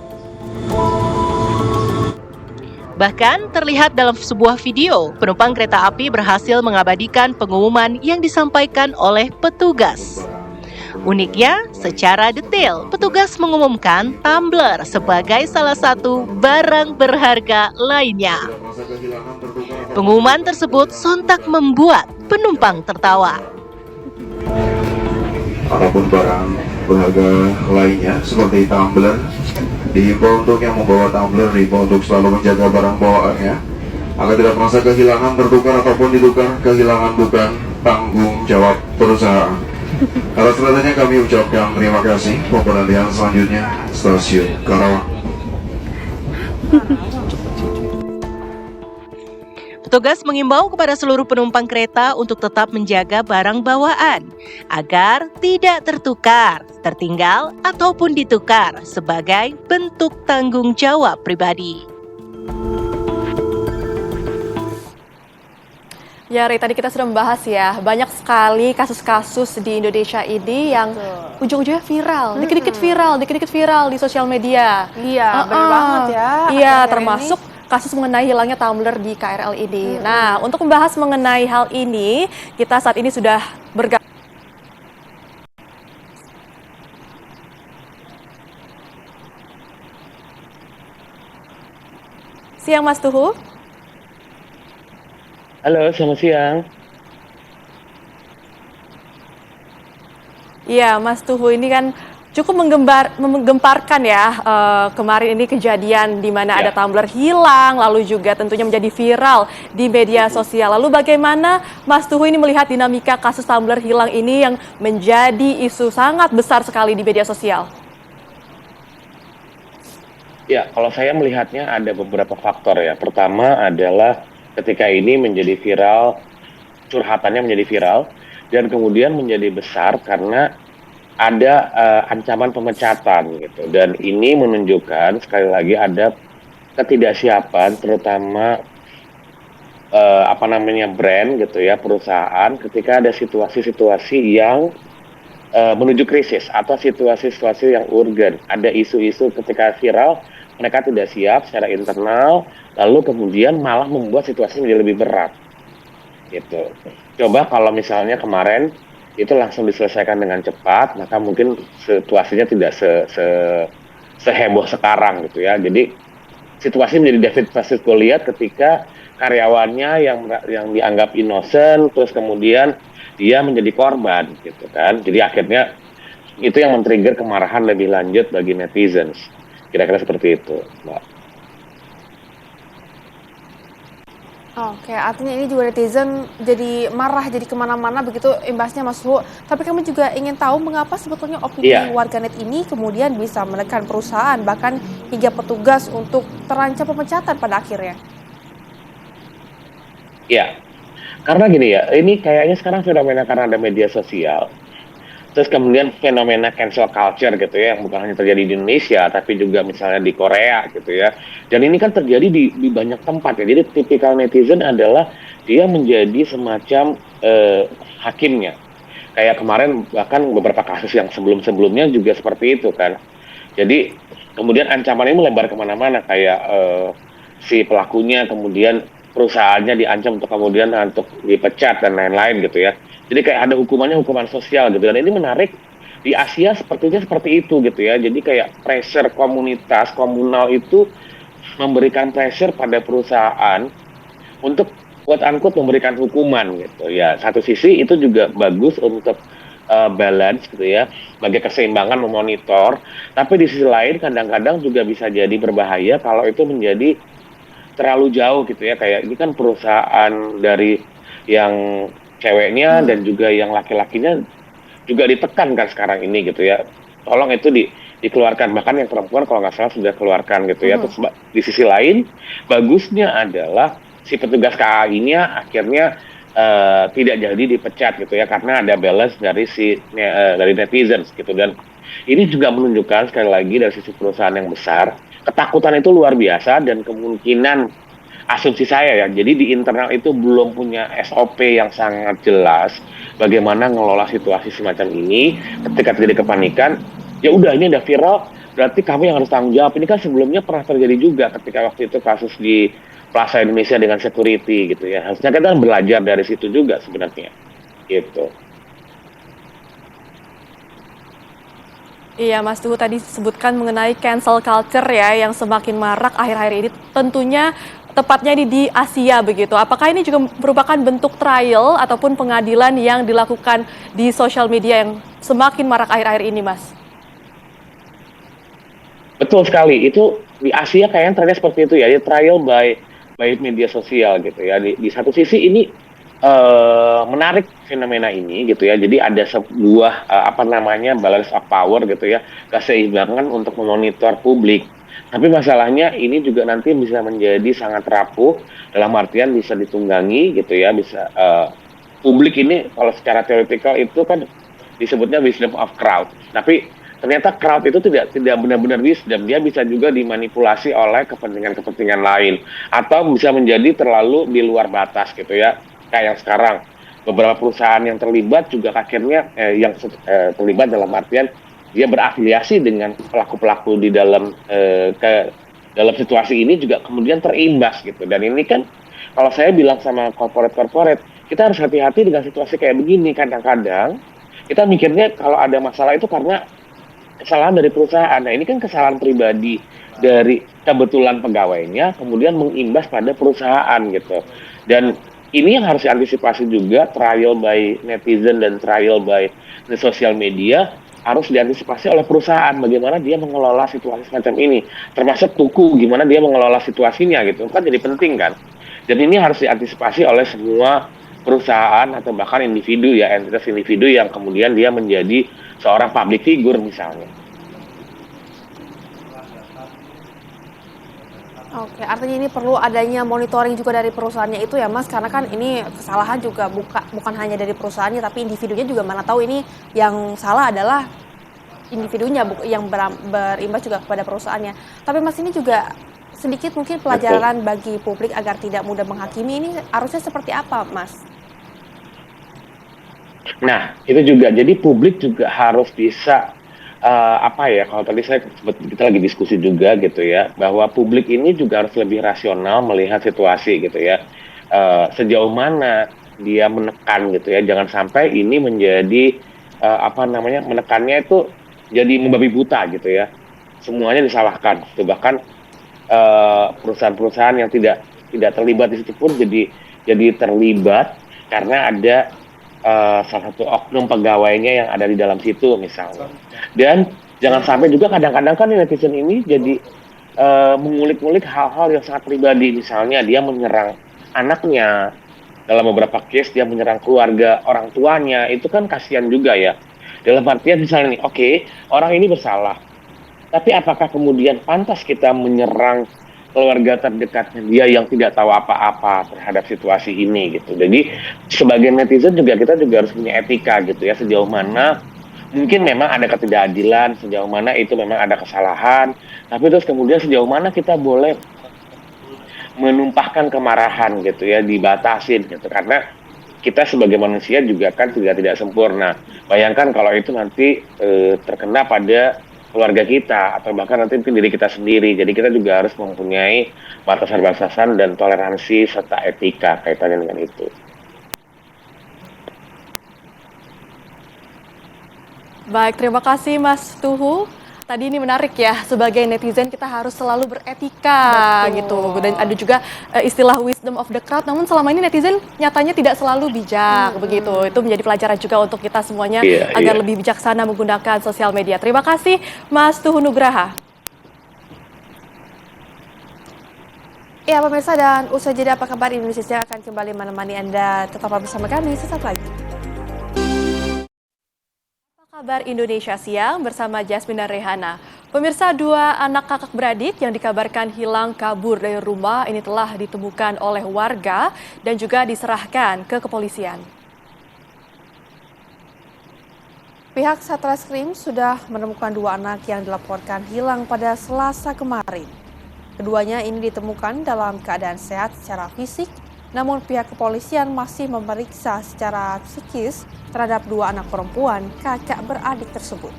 Bahkan terlihat dalam sebuah video, penumpang kereta api berhasil mengabadikan pengumuman yang disampaikan oleh petugas. Uniknya, secara detail, petugas mengumumkan tumbler sebagai salah satu barang berharga lainnya. Pengumuman tersebut sontak membuat penumpang tertawa. Ataupun barang berharga lainnya seperti tumbler, dihimbau untuk yang membawa tumbler dihimbau untuk selalu menjaga barang bawaannya agar tidak merasa kehilangan, tertukar ataupun ditukar. Kehilangan bukan tanggung jawab perusahaan. Atas selanjutnya kami ucapkan terima kasih. Pemberhentian selanjutnya Stasiun Karawang. Petugas mengimbau kepada seluruh penumpang kereta untuk tetap menjaga barang bawaan agar tidak tertukar, tertinggal, ataupun ditukar sebagai bentuk tanggung jawab pribadi. Ya, Ray, tadi kita sudah membahas ya, banyak sekali kasus-kasus di Indonesia ini yang ujung-ujungnya viral, dikit-dikit viral di sosial media. Iya, benar banget ya. Iya, termasuk kasus mengenai hilangnya tumbler di KRL ini. Nah, untuk membahas mengenai hal ini, kita saat ini sudah bergabung. Siang, Mas Tuhu. Halo, selamat siang. Iya, Mas Tuhu, ini kan cukup menggemparkan ya, kemarin ini kejadian di mana ada tumbler hilang, lalu juga tentunya menjadi viral di media sosial. Lalu bagaimana Mas Tuhu ini melihat dinamika kasus tumbler hilang ini yang menjadi isu sangat besar sekali di media sosial? Ya, kalau saya melihatnya ada beberapa faktor ya. Pertama adalah ketika ini menjadi viral, curhatannya menjadi viral, dan kemudian menjadi besar karena ada ancaman pemecatan gitu. Dan ini menunjukkan sekali lagi ada ketidaksiapan, terutama brand gitu ya, perusahaan ketika ada situasi-situasi yang menuju krisis atau situasi-situasi yang urgen. Ada isu-isu ketika viral, mereka tidak siap secara internal, lalu kemudian malah membuat situasi menjadi lebih berat. Gitu. Coba kalau misalnya kemarin itu langsung diselesaikan dengan cepat, maka mungkin situasinya tidak seheboh sekarang gitu ya. Jadi situasi menjadi David versus Goliath ketika karyawannya yang dianggap innocent, terus kemudian dia menjadi korban gitu kan. Jadi akhirnya itu yang men-trigger kemarahan lebih lanjut bagi netizens. Kira-kira seperti itu, Mbak. Oke, artinya ini juga netizen jadi marah, jadi kemana-mana begitu imbasnya Mas Suhu. Tapi kami juga ingin tahu mengapa sebetulnya opini Iya, warganet ini kemudian bisa menekan perusahaan, bahkan hingga petugas untuk terancam pemecatan pada akhirnya. iya. Karena gini ya, ini kayaknya sekarang fenomena karena ada media sosial. Terus kemudian fenomena cancel culture gitu ya, yang bukan hanya terjadi di Indonesia, tapi juga misalnya di Korea gitu ya. Dan ini kan terjadi di banyak tempat ya. Jadi tipikal netizen adalah dia menjadi semacam hakimnya. Kayak kemarin bahkan beberapa kasus yang sebelum-sebelumnya juga seperti itu kan. Jadi kemudian ancamannya melebar kemana-mana kayak si pelakunya kemudian perusahaannya diancam untuk kemudian untuk dipecat dan lain-lain gitu ya. Jadi kayak ada hukumannya hukuman sosial gitu dan ini menarik di Asia sepertinya seperti itu gitu ya. Jadi kayak pressure komunitas komunal itu memberikan pressure pada perusahaan untuk quote unquote memberikan hukuman gitu ya. Satu sisi itu juga bagus untuk balance gitu ya, sebagai keseimbangan memonitor. Tapi di sisi lain kadang-kadang juga bisa jadi berbahaya kalau itu menjadi terlalu jauh gitu ya. Kayak ini kan perusahaan dari yang ceweknya dan juga yang laki-lakinya juga ditekan kan sekarang ini gitu ya. Tolong itu dikeluarkan, bahkan yang perempuan kalau nggak salah sudah keluarkan gitu ya. Terus di sisi lain bagusnya adalah si petugas KAI-nya akhirnya tidak jadi dipecat gitu ya karena ada balance dari dari netizen gitu. Dan ini juga menunjukkan sekali lagi dari sisi perusahaan yang besar ketakutan itu luar biasa dan kemungkinan asumsi saya ya, jadi di internal itu belum punya SOP yang sangat jelas bagaimana ngelola situasi semacam ini. Ketika terjadi kepanikan, ya udah ini udah viral, berarti kamu yang harus tanggung jawab. Ini kan sebelumnya pernah terjadi juga ketika waktu itu kasus di Plaza Indonesia dengan security gitu ya. Harusnya kita belajar dari situ juga sebenarnya, gitu. Iya, Mas Tuhu tadi sebutkan mengenai cancel culture ya yang semakin marak akhir-akhir ini. Tentunya tepatnya di Asia begitu. Apakah ini juga merupakan bentuk trial ataupun pengadilan yang dilakukan di sosial media yang semakin marak akhir-akhir ini, Mas? Betul sekali. Itu di Asia kayaknya trennya seperti itu ya. Trial by media sosial gitu ya. Di satu sisi ini menarik fenomena ini gitu ya. Jadi ada sebuah balance of power gitu ya, keseimbangan untuk memonitor publik. Tapi masalahnya ini juga nanti bisa menjadi sangat rapuh dalam artian bisa ditunggangi gitu ya, bisa publik ini kalau secara teoretikal itu kan disebutnya wisdom of crowd. Tapi ternyata crowd itu tidak benar-benar wisdom, dia bisa juga dimanipulasi oleh kepentingan-kepentingan lain atau bisa menjadi terlalu di luar batas gitu ya. Kayak yang sekarang beberapa perusahaan yang terlibat juga akhirnya terlibat dalam artian dia berafiliasi dengan pelaku-pelaku di dalam dalam situasi ini juga kemudian terimbas gitu. Dan ini kan kalau saya bilang sama corporate kita harus hati-hati dengan situasi kayak begini. Kadang-kadang kita mikirnya kalau ada masalah itu karena kesalahan dari perusahaan. Nah ini kan kesalahan pribadi dari kebetulan pegawainya kemudian mengimbas pada perusahaan gitu. Dan ini yang harus diantisipasi juga, trial by netizen dan trial by the social media harus diantisipasi oleh perusahaan bagaimana dia mengelola situasi semacam ini, termasuk tuku gimana dia mengelola situasinya gitu kan jadi penting kan. Dan ini harus diantisipasi oleh semua perusahaan atau bahkan individu ya, entitas individu yang kemudian dia menjadi seorang public figure misalnya. Oke, artinya ini perlu adanya monitoring juga dari perusahaannya itu ya Mas, karena kan ini kesalahan juga bukan hanya dari perusahaannya, tapi individunya juga mana tahu ini yang salah adalah individunya yang berimbas juga kepada perusahaannya. Tapi Mas ini juga sedikit mungkin pelajaran bagi publik agar tidak mudah menghakimi ini harusnya seperti apa Mas? Nah itu juga, jadi publik juga harus bisa kalau tadi kita lagi diskusi juga gitu ya, bahwa publik ini juga harus lebih rasional melihat situasi gitu ya, sejauh mana dia menekan gitu ya, jangan sampai ini menjadi menekannya itu jadi membabi buta gitu ya, semuanya disalahkan gitu. Bahkan perusahaan-perusahaan yang tidak terlibat di situ pun jadi terlibat karena ada salah satu oknum pegawainya yang ada di dalam situ misalnya. Dan jangan sampai juga kadang-kadang kan netizen ini jadi mengulik-ngulik hal-hal yang sangat pribadi, misalnya dia menyerang anaknya. Dalam beberapa case dia menyerang keluarga orang tuanya, itu kan kasihan juga ya. Dalam artian misalnya nih, oke, orang ini bersalah. Tapi apakah kemudian pantas kita menyerang keluarga terdekatnya dia yang tidak tahu apa-apa terhadap situasi ini gitu. Jadi sebagai netizen kita juga harus punya etika gitu ya, sejauh mana mungkin memang ada ketidakadilan, sejauh mana itu memang ada kesalahan, tapi terus kemudian sejauh mana kita boleh menumpahkan kemarahan gitu ya, dibatasin gitu, karena kita sebagai manusia juga kan tidak sempurna. Bayangkan kalau itu nanti terkena pada keluarga kita atau bahkan nanti mungkin diri kita sendiri. Jadi kita juga harus mempunyai batasan-batasan dan toleransi serta etika kaitannya dengan itu. Baik, terima kasih Mas Tuhu. Tadi ini menarik ya, sebagai netizen kita harus selalu beretika. Betul. Gitu. Dan ada juga istilah wisdom of the crowd, namun selama ini netizen nyatanya tidak selalu bijak begitu. Itu menjadi pelajaran juga untuk kita semuanya agar lebih bijaksana menggunakan sosial media. Terima kasih Mas Tuhu Nugraha. Ya pemirsa, dan usai jeda apa kabar Indonesia akan kembali menemani Anda. Tetaplah bersama kami sesaat lagi. Kabar Indonesia Siang bersama Jasmine dan Rehana. Pemirsa, 2 anak kakak beradik yang dikabarkan hilang kabur dari rumah ini telah ditemukan oleh warga dan juga diserahkan ke kepolisian. Pihak Satreskrim sudah menemukan 2 anak yang dilaporkan hilang pada Selasa kemarin. Keduanya ini ditemukan dalam keadaan sehat secara fisik, namun pihak kepolisian masih memeriksa secara psikis terhadap 2 anak perempuan kakak beradik tersebut.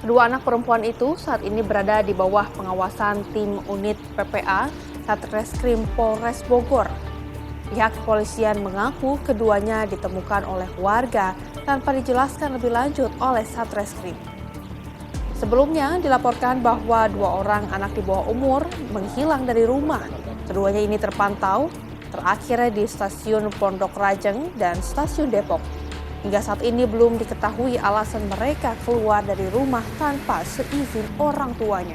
Kedua anak perempuan itu saat ini berada di bawah pengawasan tim unit PPA Satreskrim Polres Bogor. Pihak kepolisian mengaku keduanya ditemukan oleh warga tanpa dijelaskan lebih lanjut oleh Satreskrim. Sebelumnya dilaporkan bahwa 2 orang anak di bawah umur menghilang dari rumah. Keduanya ini terpantau terakhir di stasiun Pondok Rajeng dan stasiun Depok. Hingga saat ini belum diketahui alasan mereka keluar dari rumah tanpa seizin orang tuanya.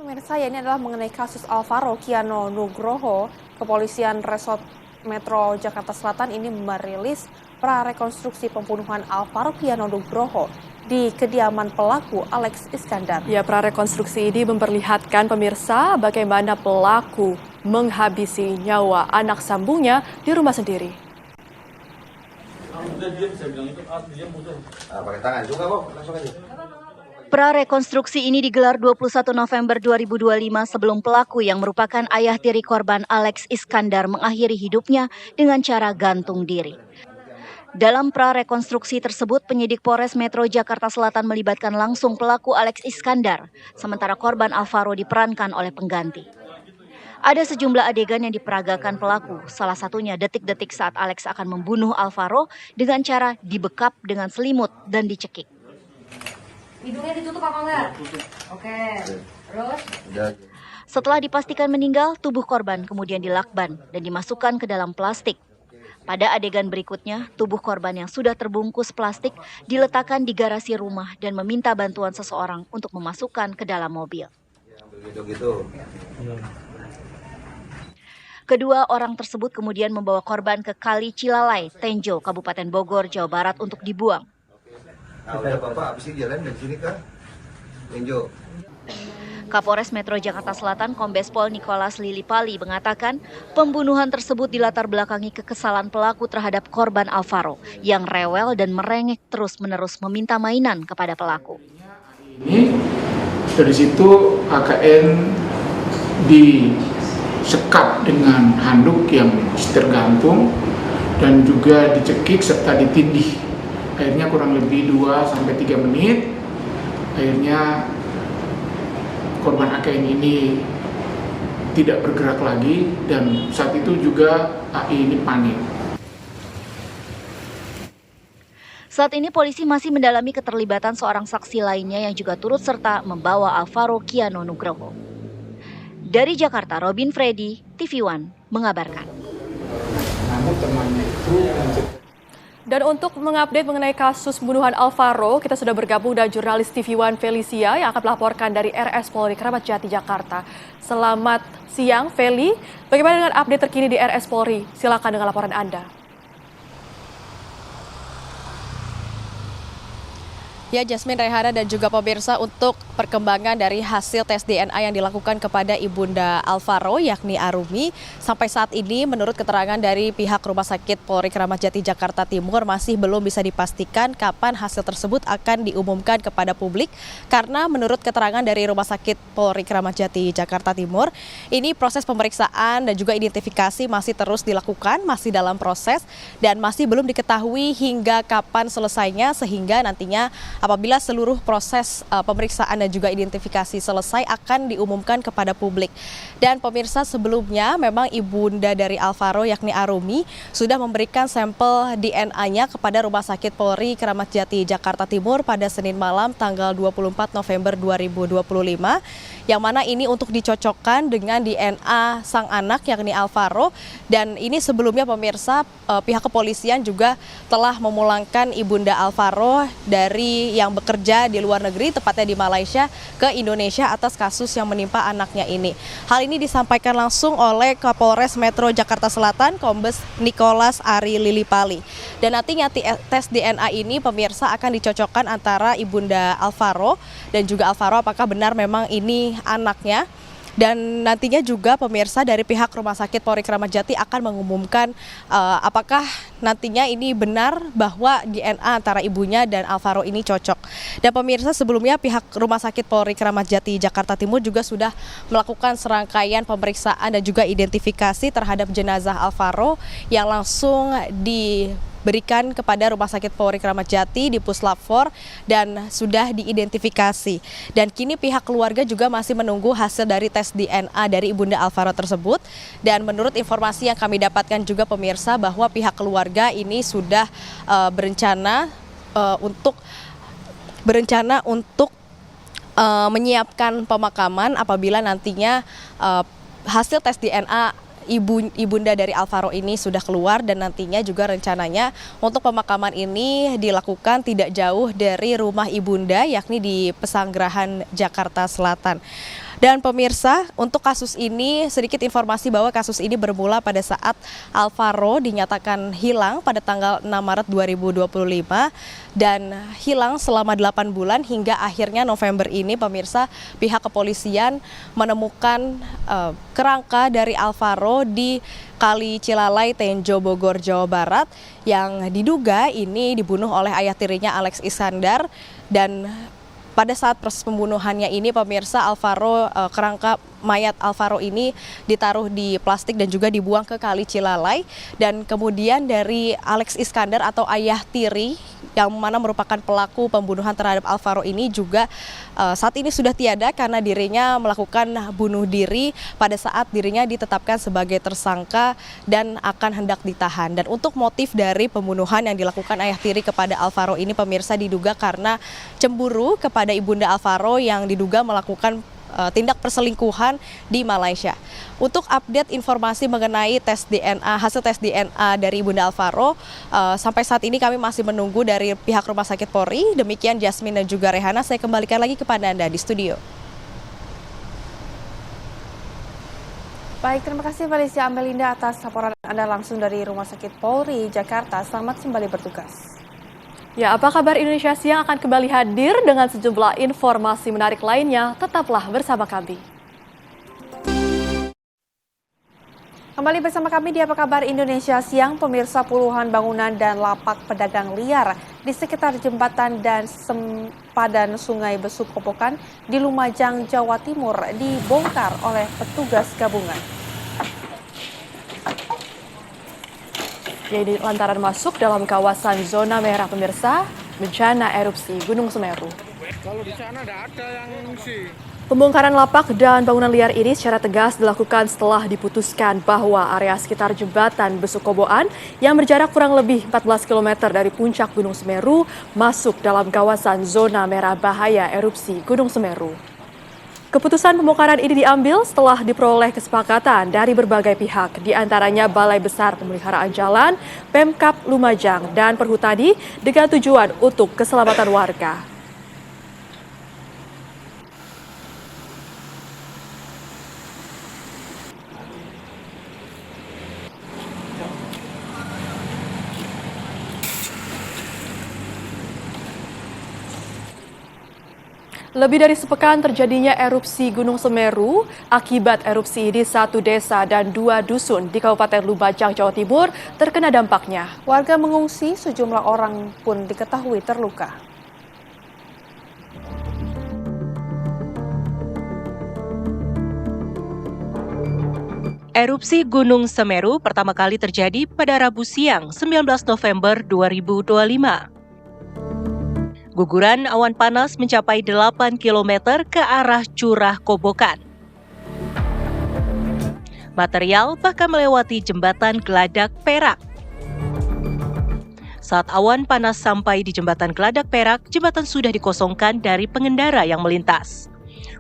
Pemirsa, ini adalah mengenai kasus Alvaro Kiano Nugroho. Kepolisian Resort Metro Jakarta Selatan ini merilis prarekonstruksi pembunuhan Alvaro Kiano Nugroho di kediaman pelaku Alex Iskandar. Ya, prarekonstruksi ini memperlihatkan pemirsa bagaimana pelaku menghabisi nyawa anak sambungnya di rumah sendiri. Pakai tangan juga kok, langsung aja. Prarekonstruksi ini digelar 21 November 2025 sebelum pelaku yang merupakan ayah tiri korban Alex Iskandar mengakhiri hidupnya dengan cara gantung diri. Dalam prarekonstruksi tersebut, penyidik Polres Metro Jakarta Selatan melibatkan langsung pelaku Alex Iskandar, sementara korban Alvaro diperankan oleh pengganti. Ada sejumlah adegan yang diperagakan pelaku, salah satunya detik-detik saat Alex akan membunuh Alvaro dengan cara dibekap dengan selimut dan dicekik. Hidungnya ditutup apa enggak? Oke. Terus? Setelah dipastikan meninggal, tubuh korban kemudian dilakban dan dimasukkan ke dalam plastik. Pada adegan berikutnya, tubuh korban yang sudah terbungkus plastik diletakkan di garasi rumah dan meminta bantuan seseorang untuk memasukkan ke dalam mobil. Kedua orang tersebut kemudian membawa korban ke Kali Cilalai, Tenjo, Kabupaten Bogor, Jawa Barat untuk dibuang. Udah Bapak, habis ini jalan dari sini kan? Tenjo. Kapolres Metro Jakarta Selatan Kombes Pol Nicholas Lilipali mengatakan pembunuhan tersebut dilatar belakangi kekesalan pelaku terhadap korban Alvaro yang rewel dan merengek terus-menerus meminta mainan kepada pelaku. Ini dari situ AKN disekap dengan handuk yang tergantung dan juga dicekik serta ditindih. Akhirnya kurang lebih 2-3 menit, akhirnya korban AKN ini tidak bergerak lagi dan saat itu juga AI ini panik. Saat ini polisi masih mendalami keterlibatan seorang saksi lainnya yang juga turut serta membawa Alvaro Kiano Nugroho. Dari Jakarta, Robin Freddy, TV One, mengabarkan. Dan untuk mengupdate mengenai kasus pembunuhan Alvaro, kita sudah bergabung dengan jurnalis TV One Felicia yang akan melaporkan dari RS Polri Kramat Jati, Jakarta. Selamat siang, Feli. Bagaimana dengan update terkini di RS Polri? Silakan dengan laporan Anda. Ya, Jasmine, Rehana, dan juga pemirsa, untuk perkembangan dari hasil tes DNA yang dilakukan kepada Ibunda Alvaro, yakni Arumi, sampai saat ini menurut keterangan dari pihak Rumah Sakit Polri Kramat Jati Jakarta Timur masih belum bisa dipastikan kapan hasil tersebut akan diumumkan kepada publik, karena menurut keterangan dari Rumah Sakit Polri Kramat Jati Jakarta Timur, ini proses pemeriksaan dan juga identifikasi masih terus dilakukan, masih dalam proses, dan masih belum diketahui hingga kapan selesainya, sehingga nantinya apabila seluruh proses pemeriksaan dan juga identifikasi selesai akan diumumkan kepada publik. Dan pemirsa, sebelumnya memang ibunda dari Alvaro yakni Arumi sudah memberikan sampel DNA-nya kepada Rumah Sakit Polri Kramat Jati Jakarta Timur pada Senin malam tanggal 24 November 2025, yang mana ini untuk dicocokkan dengan DNA sang anak yakni Alvaro. Dan ini sebelumnya pemirsa, pihak kepolisian juga telah memulangkan ibunda Alvaro dari yang bekerja di luar negeri, tepatnya di Malaysia, ke Indonesia atas kasus yang menimpa anaknya ini. Hal ini disampaikan langsung oleh Kapolres Metro Jakarta Selatan, Kombes Nicholas Ari Lilipali. Dan nantinya tes DNA ini pemirsa akan dicocokkan antara ibunda Alvaro dan juga Alvaro apakah benar memang ini anaknya. Dan nantinya juga pemirsa dari pihak Rumah Sakit Polri Kramat Jati akan mengumumkan apakah nantinya ini benar bahwa DNA antara ibunya dan Alvaro ini cocok. Dan pemirsa, sebelumnya pihak Rumah Sakit Polri Kramat Jati Jakarta Timur juga sudah melakukan serangkaian pemeriksaan dan juga identifikasi terhadap jenazah Alvaro yang langsung diberikan kepada Rumah Sakit Polri Kramat Jati di Puslap 4 dan sudah diidentifikasi. Dan kini pihak keluarga juga masih menunggu hasil dari tes DNA dari ibunda Alvaro tersebut. Dan menurut informasi yang kami dapatkan juga pemirsa, bahwa pihak keluarga ini sudah berencana untuk menyiapkan pemakaman apabila nantinya hasil tes DNA ibunda dari Alvaro ini sudah keluar, dan nantinya juga rencananya untuk pemakaman ini dilakukan tidak jauh dari rumah ibunda, yakni di Pesanggerahan, Jakarta Selatan. Dan pemirsa, untuk kasus ini sedikit informasi bahwa kasus ini bermula pada saat Alvaro dinyatakan hilang pada tanggal 6 Maret 2025 dan hilang selama 8 bulan hingga akhirnya November ini pemirsa, pihak kepolisian menemukan kerangka dari Alvaro di Kali Cilalai, Tenjo, Bogor, Jawa Barat, yang diduga ini dibunuh oleh ayah tirinya Alex Iskandar. Dan pada saat proses pembunuhannya ini pemirsa, kerangka mayat Alvaro ini ditaruh di plastik dan juga dibuang ke Kali Cilalai. Dan kemudian dari Alex Iskandar atau ayah tiri yang mana merupakan pelaku pembunuhan terhadap Alvaro ini juga saat ini sudah tiada karena dirinya melakukan bunuh diri pada saat dirinya ditetapkan sebagai tersangka dan akan hendak ditahan. Dan untuk motif dari pembunuhan yang dilakukan ayah tiri kepada Alvaro ini pemirsa diduga karena cemburu kepada ibunda Alvaro yang diduga melakukan tindak perselingkuhan di Malaysia. Untuk update informasi mengenai hasil tes DNA dari ibunda Alvaro, sampai saat ini kami masih menunggu dari pihak Rumah Sakit Polri. Demikian Jasmine dan juga Rehana, saya kembalikan lagi kepada Anda di studio. Baik, terima kasih Felicia Amelinda atas laporan Anda langsung dari Rumah Sakit Polri Jakarta. Selamat kembali bertugas. Ya, apa kabar Indonesia Siang akan kembali hadir dengan sejumlah informasi menarik lainnya. Tetaplah bersama kami. Kembali bersama kami di Apa Kabar Indonesia Siang, pemirsa, puluhan bangunan dan lapak pedagang liar di sekitar jembatan dan sempadan Sungai Besuk Kopokan di Lumajang, Jawa Timur dibongkar oleh petugas gabungan. Jadi lantaran masuk dalam kawasan zona merah pemirsa bencana erupsi Gunung Semeru. Kalau di sana tidak ada yang ngungsi. Pembongkaran lapak dan bangunan liar ini secara tegas dilakukan setelah diputuskan bahwa area sekitar jembatan Besukoboan yang berjarak kurang lebih 14 km dari puncak Gunung Semeru masuk dalam kawasan zona merah bahaya erupsi Gunung Semeru. Keputusan pembongkaran ini diambil setelah diperoleh kesepakatan dari berbagai pihak, di antaranya Balai Besar Pemeliharaan Jalan, Pemkab Lumajang, dan Perhutani dengan tujuan untuk keselamatan warga. Lebih dari sepekan terjadinya erupsi Gunung Semeru. Akibat erupsi ini 1 desa dan 2 dusun di Kabupaten Lumajang, Jawa Timur terkena dampaknya. Warga mengungsi, sejumlah orang pun diketahui terluka. Erupsi Gunung Semeru pertama kali terjadi pada Rabu siang 19 November 2025. Guguran awan panas mencapai 8 km ke arah Curah Kobokan. Material bahkan melewati jembatan Geladak Perak. Saat awan panas sampai di jembatan Geladak Perak, jembatan sudah dikosongkan dari pengendara yang melintas.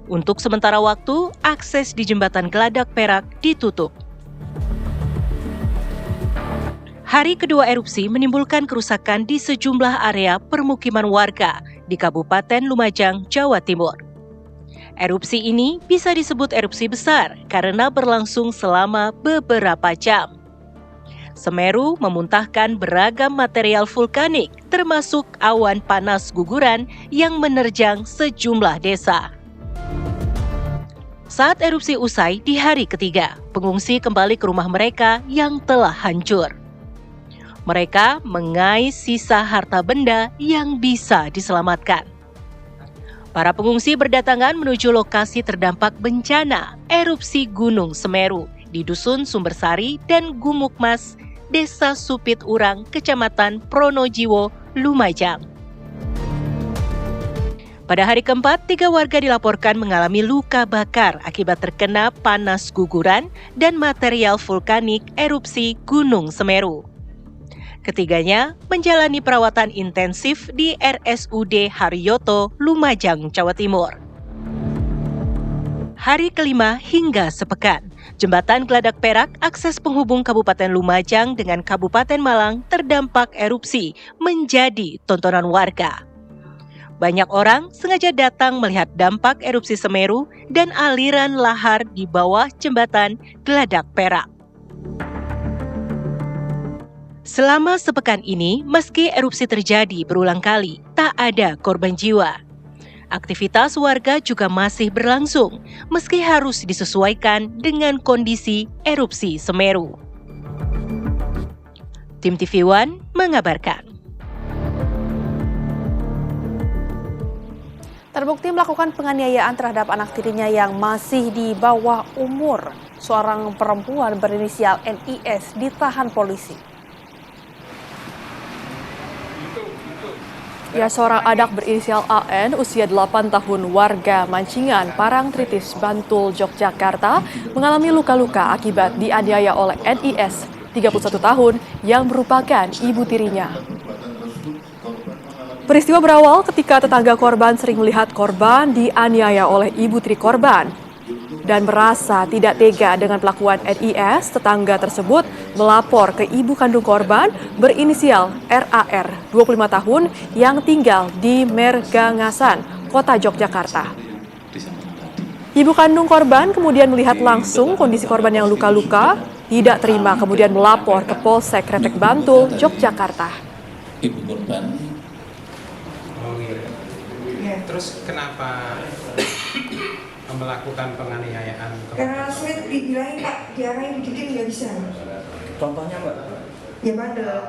Untuk sementara waktu, akses di jembatan Geladak Perak ditutup. Hari kedua erupsi menimbulkan kerusakan di sejumlah area permukiman warga di Kabupaten Lumajang, Jawa Timur. Erupsi ini bisa disebut erupsi besar karena berlangsung selama beberapa jam. Semeru memuntahkan beragam material vulkanik, termasuk awan panas guguran yang menerjang sejumlah desa. Saat erupsi usai di hari ketiga, pengungsi kembali ke rumah mereka yang telah hancur. Mereka mengais sisa harta benda yang bisa diselamatkan. Para pengungsi berdatangan menuju lokasi terdampak bencana erupsi Gunung Semeru di Dusun Sumbersari dan Gumukmas, Desa Supit Urang, Kecamatan Pronojiwo, Lumajang. Pada hari keempat, 3 warga dilaporkan mengalami luka bakar akibat terkena panas guguran dan material vulkanik erupsi Gunung Semeru. Ketiganya menjalani perawatan intensif di RSUD Haryoto, Lumajang, Jawa Timur. Hari kelima hingga sepekan, jembatan Geladak Perak akses penghubung Kabupaten Lumajang dengan Kabupaten Malang terdampak erupsi menjadi tontonan warga. Banyak orang sengaja datang melihat dampak erupsi Semeru dan aliran lahar di bawah jembatan Geladak Perak. Selama sepekan ini, meski erupsi terjadi berulang kali, tak ada korban jiwa. Aktivitas warga juga masih berlangsung, meski harus disesuaikan dengan kondisi erupsi Semeru. Tim TV One mengabarkan. Terbukti melakukan penganiayaan terhadap anak tirinya yang masih di bawah umur. Seorang perempuan berinisial NIS ditahan polisi. Ya, seorang anak berinisial AN usia 8 tahun warga Mancingan, Parangtritis, Bantul, Yogyakarta mengalami luka-luka akibat dianiaya oleh NIS 31 tahun yang merupakan ibu tirinya. Peristiwa berawal ketika tetangga korban sering melihat korban dianiaya oleh ibu tiri korban dan merasa tidak tega dengan pelakuan NIS. Tetangga tersebut melapor ke ibu kandung korban berinisial RAR, 25 tahun yang tinggal di Mergangasan, Kota Yogyakarta. Ibu kandung korban kemudian melihat langsung kondisi korban yang luka-luka, tidak terima kemudian melapor ke Polsek Kretek Bantul, Yogyakarta. Ibu korban. Oh iya. Terus kenapa melakukan penganiayaan? Karena saya dibilangin Pak, diarahin didikin nggak bisa. Contohnya Mbak? Ya bandel.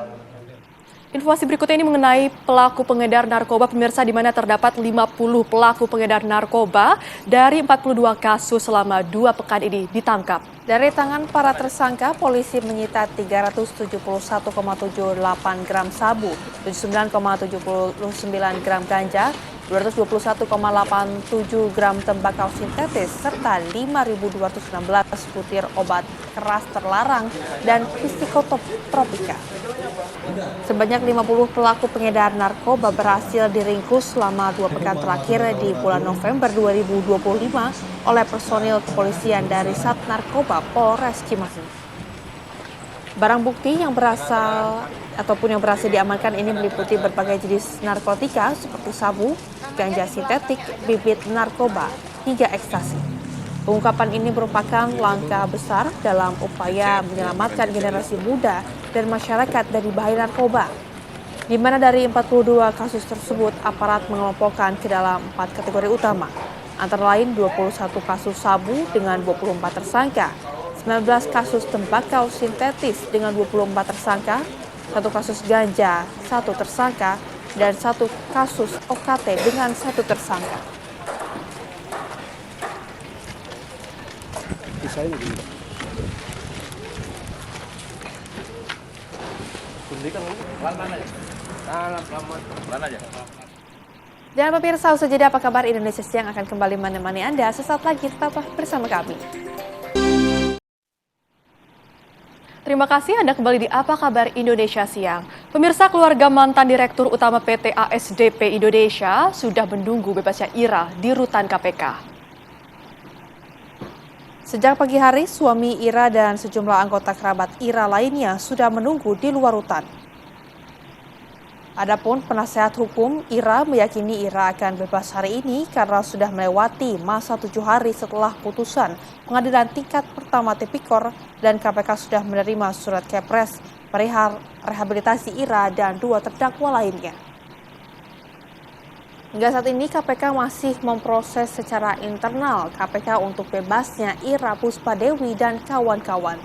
Informasi berikutnya ini mengenai pelaku pengedar narkoba, pemirsa, di mana terdapat 50 pelaku pengedar narkoba dari 42 kasus selama 2 pekan ini ditangkap. Dari tangan para tersangka, polisi menyita 371,78 gram sabu, 79,79 gram ganja, 221,87 gram tembakau sintetis, serta 5.216 butir obat keras terlarang dan psikotropika. Sebanyak 50 pelaku pengedar narkoba berhasil diringkus selama 2 pekan terakhir di bulan November 2025 oleh personil kepolisian dari Sat Narkoba Polres Cimahi. Barang bukti yang berhasil diamankan ini meliputi berbagai jenis narkotika seperti sabu, ganja sintetik, bibit narkoba, hingga ekstasi. Pengungkapan ini merupakan langkah besar dalam upaya menyelamatkan generasi muda dan masyarakat dari bahaya narkoba, di mana dari 42 kasus tersebut aparat mengelompokkan ke dalam 4 kategori utama, antara lain 21 kasus sabu dengan 24 tersangka, 19 kasus tembakau sintetis dengan 24 tersangka, 1 kasus ganja, 1 tersangka, dan 1 kasus OKT dengan 1 tersangka. Dan pemirsa, usai jeda apa kabar Indonesia Siang akan kembali menemani Anda sesaat lagi, tetaplah bersama kami. Terima kasih Anda kembali di Apa Kabar Indonesia Siang. Pemirsa, keluarga mantan Direktur Utama PT ASDP Indonesia sudah menunggu bebasnya Ira di rutan KPK. Sejak pagi hari, suami Ira dan sejumlah anggota kerabat Ira lainnya sudah menunggu di luar rutan. Adapun penasehat hukum Ira meyakini Ira akan bebas hari ini karena sudah melewati masa 7 hari setelah putusan Pengadilan Tingkat Pertama Tipikor dan KPK sudah menerima surat kepres perihal rehabilitasi Ira dan 2 terdakwa lainnya. Hingga saat ini KPK masih memproses secara internal KPK untuk bebasnya Ira Puspadewi dan kawan-kawan.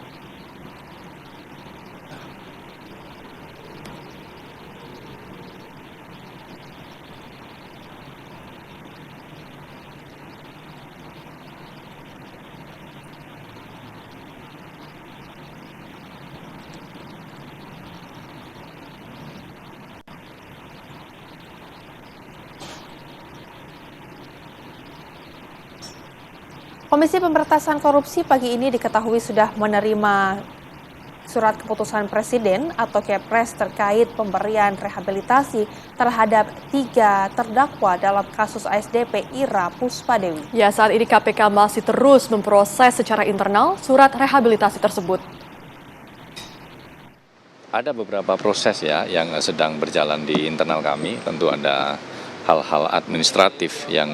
Komisi Pemberantasan Korupsi pagi ini diketahui sudah menerima surat keputusan Presiden atau Kepres terkait pemberian rehabilitasi terhadap 3 terdakwa dalam kasus ASDP Ira Puspadewi. Ya, saat ini KPK masih terus memproses secara internal surat rehabilitasi tersebut. Ada beberapa proses ya yang sedang berjalan di internal kami. Tentu ada hal-hal administratif yang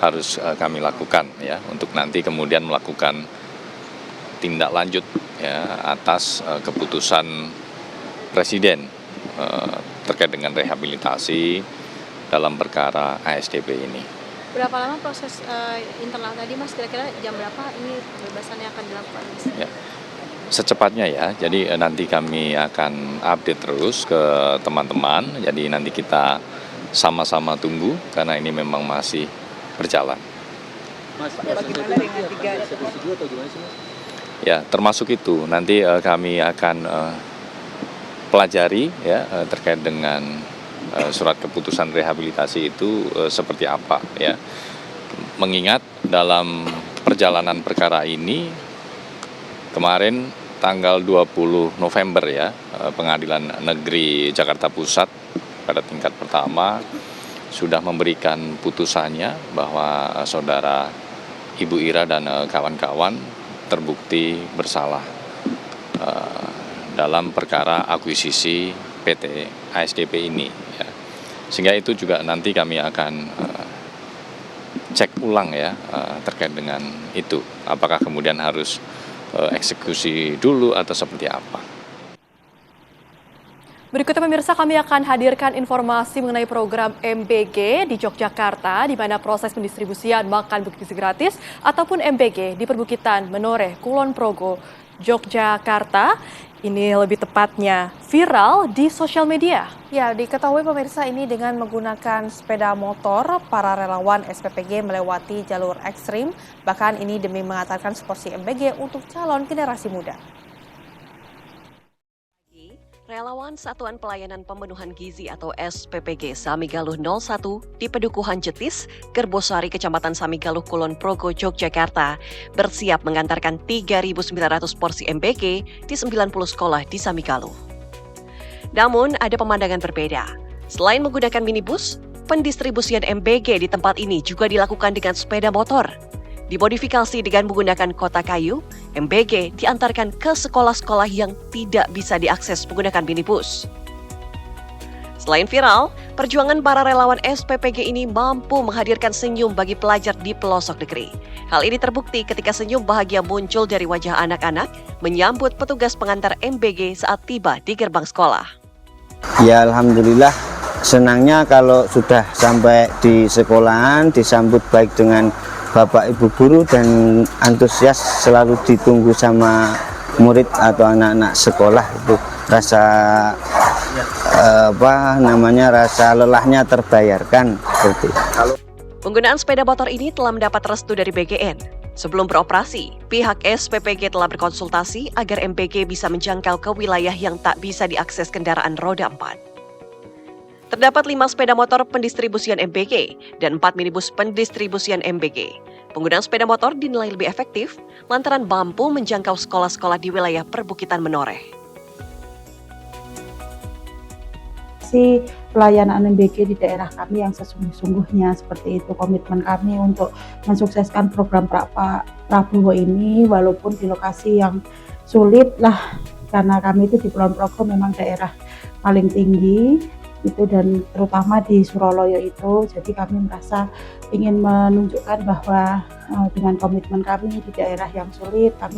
harus kami lakukan ya untuk nanti kemudian melakukan tindak lanjut ya atas keputusan Presiden terkait dengan rehabilitasi dalam perkara ASDP ini. Berapa lama proses internal tadi Mas? Kira-kira jam berapa ini pembebasannya akan dilakukan Mas? Ya. Secepatnya ya, jadi nanti kami akan update terus ke teman-teman, jadi nanti kita sama-sama tunggu karena ini memang masih berjalan. Mas, bagaimana dengan 3 atau gimana sih Mas? Ya, termasuk itu nanti kami akan pelajari ya terkait dengan surat keputusan rehabilitasi itu seperti apa ya. Mengingat dalam perjalanan perkara ini kemarin tanggal 20 November ya, Pengadilan Negeri Jakarta Pusat pada tingkat pertama sudah memberikan putusannya bahwa saudara Ibu Ira dan kawan-kawan terbukti bersalah dalam perkara akuisisi PT ASDP ini. Ya. Sehingga itu juga nanti kami akan cek ulang ya terkait dengan itu. Apakah kemudian harus eksekusi dulu atau seperti apa. Berikutnya pemirsa, kami akan hadirkan informasi mengenai program MBG di Yogyakarta, di mana proses pendistribusian makan bergizi gratis ataupun MBG di perbukitan Menoreh, Kulon Progo, Yogyakarta. Ini lebih tepatnya viral di sosial media. Ya, diketahui pemirsa ini dengan menggunakan sepeda motor, para relawan SPPG melewati jalur ekstrim, bahkan ini demi mengantarkan seporsi MBG untuk calon generasi muda. Relawan Satuan Pelayanan Pemenuhan Gizi atau SPPG Samigaluh 01 di Pedukuhan Jetis, Gerbosari, Kecamatan Samigaluh, Kulon Progo, Yogyakarta bersiap mengantarkan 3.900 porsi MBG di 90 sekolah di Samigaluh. Namun ada pemandangan berbeda. Selain menggunakan minibus, pendistribusian MBG di tempat ini juga dilakukan dengan sepeda motor. Dimodifikasi dengan menggunakan kotak kayu, MBG diantarkan ke sekolah-sekolah yang tidak bisa diakses menggunakan minibus. Selain viral, perjuangan para relawan SPPG ini mampu menghadirkan senyum bagi pelajar di pelosok negeri. Hal ini terbukti ketika senyum bahagia muncul dari wajah anak-anak menyambut petugas pengantar MBG saat tiba di gerbang sekolah. Ya alhamdulillah, senangnya kalau sudah sampai di sekolahan disambut baik dengan Bapak Ibu guru dan antusias selalu ditunggu sama murid atau anak-anak sekolah. Itu rasa rasa lelahnya terbayarkan seperti. Penggunaan sepeda motor ini telah mendapat restu dari BGN. Sebelum beroperasi, pihak SPPG telah berkonsultasi agar MBG bisa menjangkau ke wilayah yang tak bisa diakses kendaraan roda 4. Terdapat 5 sepeda motor pendistribusian MBG dan 4 minibus pendistribusian MBG. Penggunaan sepeda motor dinilai lebih efektif lantaran mampu menjangkau sekolah-sekolah di wilayah perbukitan menoreh. Pelayanan MBG di daerah kami yang sesungguh-sungguhnya, seperti itu komitmen kami untuk mensukseskan program Pak Prabowo ini, walaupun di lokasi yang sulit lah, karena kami itu di Kulon Progo memang daerah paling tinggi itu, dan terutama di Suroloyo itu. Jadi kami merasa ingin menunjukkan bahwa dengan komitmen kami di daerah yang sulit, kami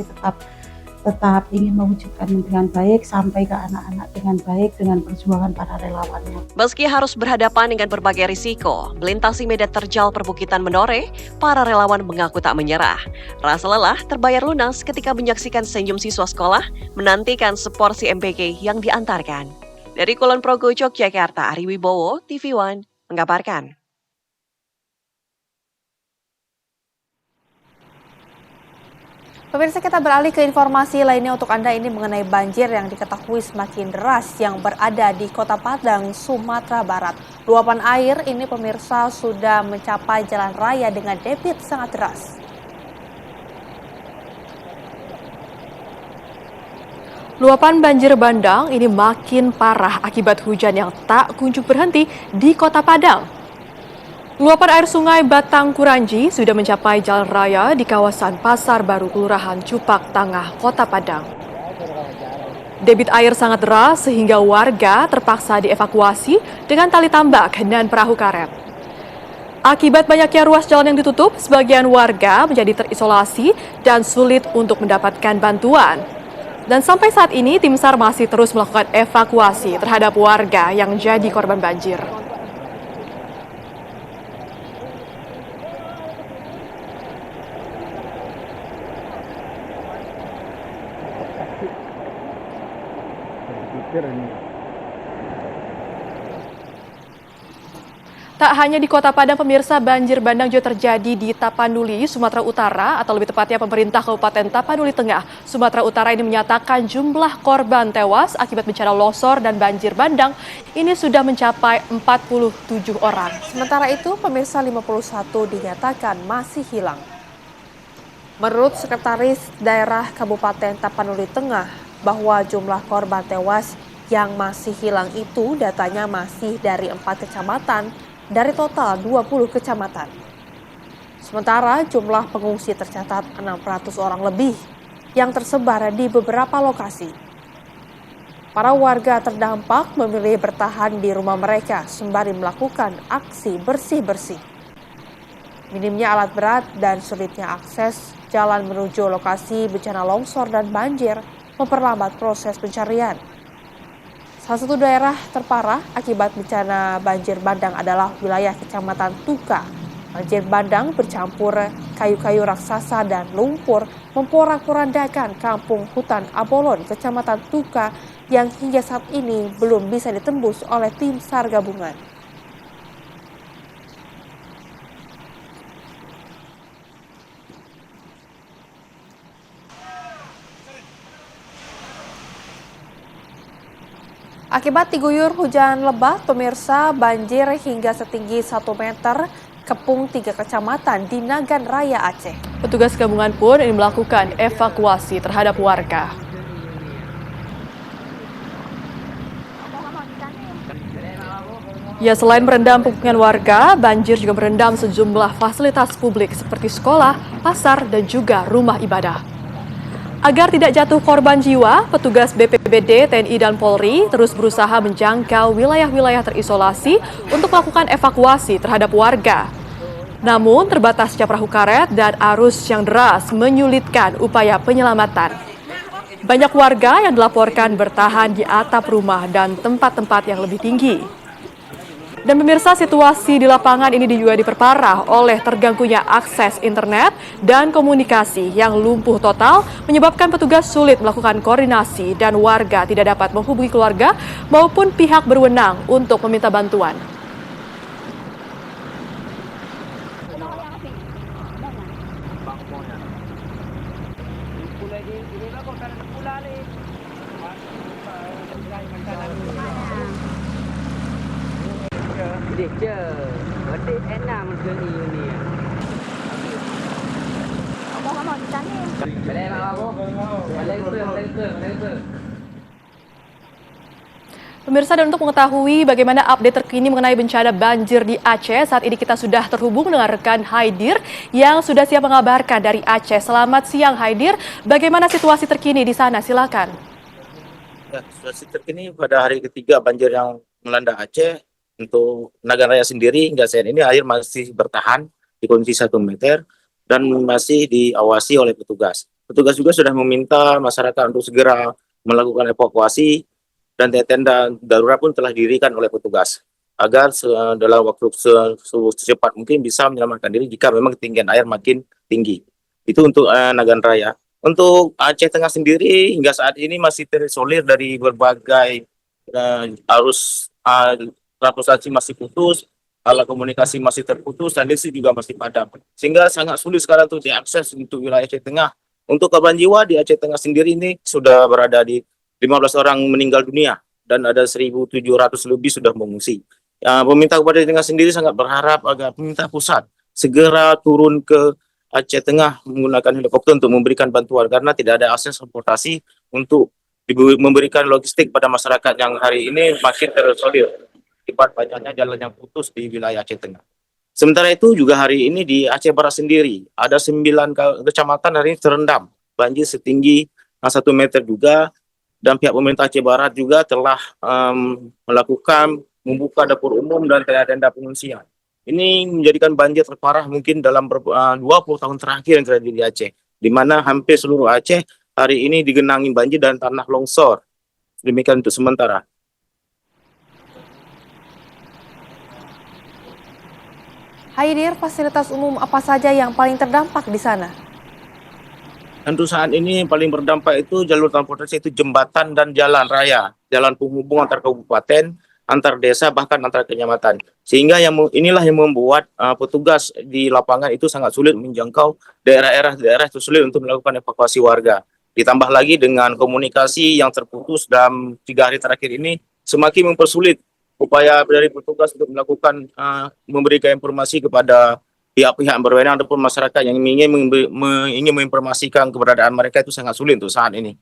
tetap ingin mewujudkan dengan baik sampai ke anak-anak dengan baik dengan perjuangan para relawannya. Meski harus berhadapan dengan berbagai risiko, melintasi medan terjal perbukitan menoreh, para relawan mengaku tak menyerah. Rasa lelah terbayar lunas ketika menyaksikan senyum siswa sekolah menantikan seporsi MBG yang diantarkan. Dari Kulon Progo, Yogyakarta, Ari Wibowo, TV One, mengabarkan. Pemirsa, kita beralih ke informasi lainnya untuk Anda ini mengenai banjir yang diketahui semakin deras yang berada di Kota Padang, Sumatera Barat. Luapan air ini pemirsa sudah mencapai jalan raya dengan debit sangat deras. Luapan banjir bandang ini makin parah akibat hujan yang tak kunjung berhenti di Kota Padang. Luapan air sungai Batang Kuranji sudah mencapai jalan raya di kawasan Pasar Baru, Kelurahan Cupak Tangah, Kota Padang. Debit air sangat deras sehingga warga terpaksa dievakuasi dengan tali tambak dan perahu karet. Akibat banyaknya ruas jalan yang ditutup, sebagian warga menjadi terisolasi dan sulit untuk mendapatkan bantuan. Dan sampai saat ini, tim SAR masih terus melakukan evakuasi terhadap warga yang jadi korban banjir. Tak hanya di Kota Padang, pemirsa, banjir bandang juga terjadi di Tapanuli, Sumatera Utara, atau lebih tepatnya pemerintah Kabupaten Tapanuli Tengah, Sumatera Utara ini menyatakan jumlah korban tewas akibat bencana longsor dan banjir bandang ini sudah mencapai 47 orang. Sementara itu, pemirsa 51 dinyatakan masih hilang. Menurut Sekretaris Daerah Kabupaten Tapanuli Tengah, bahwa jumlah korban tewas yang masih hilang itu datanya masih dari 4 kecamatan dari total 20 kecamatan. Sementara jumlah pengungsi tercatat 600 orang lebih yang tersebar di beberapa lokasi. Para warga terdampak memilih bertahan di rumah mereka sembari melakukan aksi bersih-bersih. Minimnya alat berat dan sulitnya akses jalan menuju lokasi bencana longsor dan banjir memperlambat proses pencarian. Salah satu daerah terparah akibat bencana banjir bandang adalah wilayah Kecamatan Tuka. Banjir bandang bercampur kayu-kayu raksasa dan lumpur memporak-porandakan kampung hutan Abolon, Kecamatan Tuka yang hingga saat ini belum bisa ditembus oleh tim SAR gabungan. Akibat diguyur hujan lebat, pemirsa, banjir hingga setinggi 1 meter kepung 3 kecamatan di Nagan Raya, Aceh. Petugas gabungan pun ini melakukan evakuasi terhadap warga. Ya, selain merendam pemukiman warga, banjir juga merendam sejumlah fasilitas publik seperti sekolah, pasar, dan juga rumah ibadah. Agar tidak jatuh korban jiwa, petugas BPBD, TNI, dan Polri terus berusaha menjangkau wilayah-wilayah terisolasi untuk melakukan evakuasi terhadap warga. Namun, terbatasnya perahu karet dan arus yang deras menyulitkan upaya penyelamatan. Banyak warga yang dilaporkan bertahan di atap rumah dan tempat-tempat yang lebih tinggi. Dan pemirsa, situasi di lapangan ini juga diperparah oleh terganggunya akses internet dan komunikasi yang lumpuh total menyebabkan petugas sulit melakukan koordinasi dan warga tidak dapat menghubungi keluarga maupun pihak berwenang untuk meminta bantuan. Pemirsa, dan untuk mengetahui bagaimana update terkini mengenai bencana banjir di Aceh, saat ini kita sudah terhubung dengan rekan Haidir yang sudah siap mengabarkan dari Aceh. Selamat siang Haidir, bagaimana situasi terkini di sana? Silakan. Ya, situasi terkini pada hari ketiga banjir yang melanda Aceh, untuk Nagan Raya sendiri hingga saat ini air masih bertahan di kondisi 1 meter dan masih diawasi oleh petugas. Petugas juga sudah meminta masyarakat untuk segera melakukan evakuasi dan tenda darurat pun telah didirikan oleh petugas agar dalam waktu secepat mungkin bisa menyelamatkan diri jika memang ketinggian air makin tinggi. Itu untuk Nagan Raya. Untuk Aceh Tengah sendiri hingga saat ini masih terisolir dari berbagai arus transportasi masih putus, alat komunikasi masih terputus, dan listrik juga masih padam. Sehingga sangat sulit sekarang untuk diakses untuk wilayah Aceh Tengah. Untuk korban jiwa di Aceh Tengah sendiri ini sudah berada di 15 orang meninggal dunia dan ada 1.700 lebih sudah mengungsi. Pemerintah Kabupaten Tengah sendiri sangat berharap agar pemerintah pusat segera turun ke Aceh Tengah menggunakan helikopter untuk memberikan bantuan karena tidak ada akses transportasi untuk memberikan logistik pada masyarakat yang hari ini makin terisolir akibat banyaknya jalan yang putus di wilayah Aceh Tengah. Sementara itu juga hari ini di Aceh Barat sendiri ada 9 kecamatan hari ini terendam banjir setinggi 1 meter juga. Dan pihak pemerintah Aceh Barat juga telah melakukan membuka dapur umum dan tenda-tenda pengungsian. Ini menjadikan banjir terparah mungkin dalam 20 tahun terakhir yang terjadi di Aceh, di mana hampir seluruh Aceh hari ini digenangi banjir dan tanah longsor. Demikian untuk sementara. Haidir, fasilitas umum apa saja yang paling terdampak di sana? Untuk saat ini paling berdampak itu jalur transportasi itu jembatan dan jalan raya, jalan penghubung antar kabupaten, antar desa, bahkan antar kecamatan. Sehingga inilah yang membuat petugas di lapangan itu sangat sulit menjangkau daerah itu sulit untuk melakukan evakuasi warga. Ditambah lagi dengan komunikasi yang terputus dalam 3 hari terakhir ini semakin mempersulit upaya dari petugas untuk melakukan memberikan informasi kepada pihak-pihak berwenang ataupun masyarakat yang ingin menginformasikan keberadaan mereka itu sangat sulit untuk saat ini.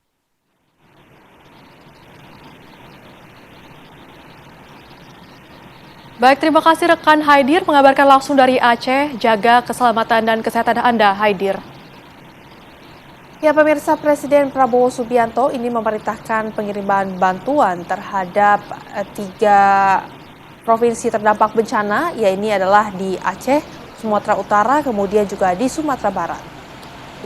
Baik, terima kasih rekan Haidir mengabarkan langsung dari Aceh. Jaga keselamatan dan kesehatan Anda, Haidir. Ya pemirsa, Presiden Prabowo Subianto ini memerintahkan pengiriman bantuan terhadap 3 provinsi terdampak bencana, yaitu adalah di Aceh, Sumatera Utara, kemudian juga di Sumatera Barat.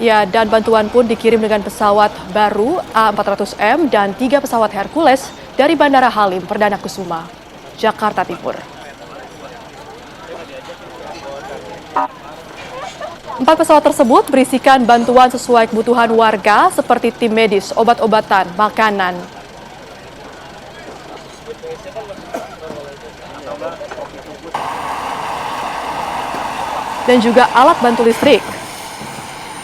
Ya, dan bantuan pun dikirim dengan pesawat baru A400M dan 3 pesawat Hercules dari Bandara Halim Perdana Kusuma, Jakarta Timur. 4 pesawat tersebut berisikan bantuan sesuai kebutuhan warga seperti tim medis, obat-obatan, makanan. Dan juga alat bantu listrik.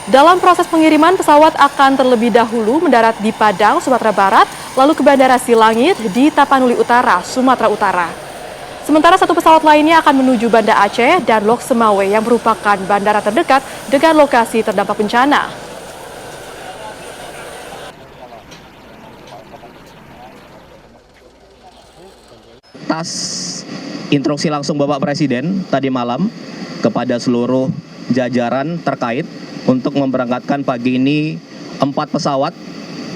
Dalam proses pengiriman, pesawat akan terlebih dahulu mendarat di Padang, Sumatera Barat lalu ke Bandara Silangit di Tapanuli Utara, Sumatera Utara. Sementara satu pesawat lainnya akan menuju Banda Aceh dan Lok Semawe yang merupakan bandara terdekat dengan lokasi terdampak bencana. Atas instruksi langsung Bapak Presiden tadi malam kepada seluruh jajaran terkait untuk memberangkatkan pagi ini 4 pesawat,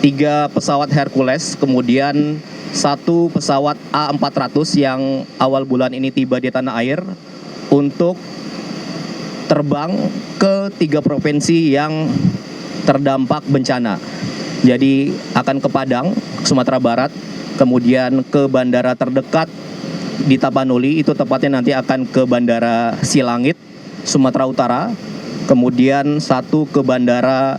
3 pesawat Hercules, kemudian 1 pesawat A400 yang awal bulan ini tiba di tanah air untuk terbang ke 3 provinsi yang terdampak bencana. Jadi akan ke Padang, Sumatera Barat, kemudian ke bandara terdekat di Tapanuli, itu tepatnya nanti akan ke Bandara Silangit, Sumatera Utara, kemudian 1 ke bandara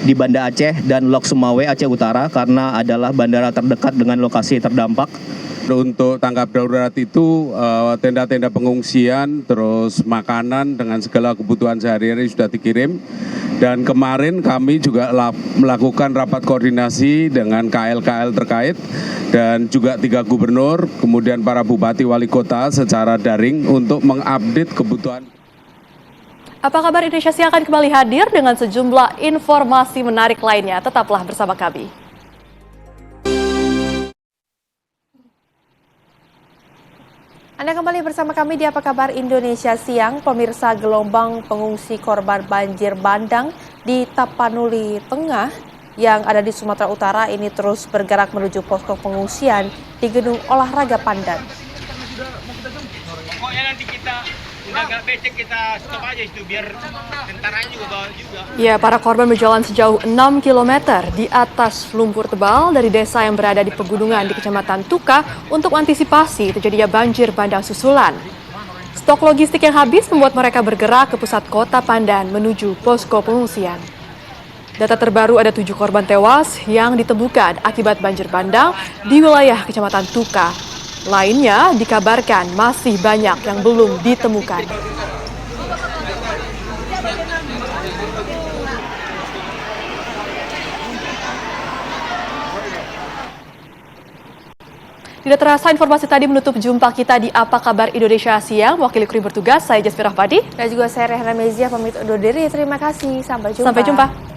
di Banda Aceh dan Lok Semawe, Aceh Utara, karena adalah bandara terdekat dengan lokasi terdampak. Untuk tanggap darurat itu tenda-tenda pengungsian, terus makanan dengan segala kebutuhan sehari-hari sudah dikirim. Dan kemarin kami juga melakukan rapat koordinasi dengan KL-KL terkait dan juga 3 gubernur, kemudian para bupati wali kota secara daring untuk mengupdate kebutuhan. Apa kabar Indonesia Siang akan kembali hadir dengan sejumlah informasi menarik lainnya. Tetaplah bersama kami. Anda kembali bersama kami di Apa Kabar Indonesia Siang. Pemirsa, gelombang pengungsi korban banjir bandang di Tapanuli Tengah yang ada di Sumatera Utara ini terus bergerak menuju posko pengungsian di Gedung Olahraga Pandan. Pokoknya nanti kita udah agak becek, kita stop aja itu biar tentaranya juga bawa juga. Ya, para korban berjalan sejauh 6 km di atas lumpur tebal dari desa yang berada di pegunungan di Kecamatan Tuka untuk antisipasi terjadinya banjir bandang susulan. Stok logistik yang habis membuat mereka bergerak ke pusat kota Pandan menuju posko pengungsian. Data terbaru ada 7 korban tewas yang ditemukan akibat banjir bandang di wilayah Kecamatan Tuka. Lainnya dikabarkan masih banyak yang belum ditemukan. Tidak terasa informasi tadi menutup jumpa kita di Apa Kabar Indonesia Siang. Wakil kru bertugas, saya Jasmine Rahmadi. Dan juga saya Rehana Mezia, pamit undur diri. Terima kasih, sampai jumpa. Sampai jumpa.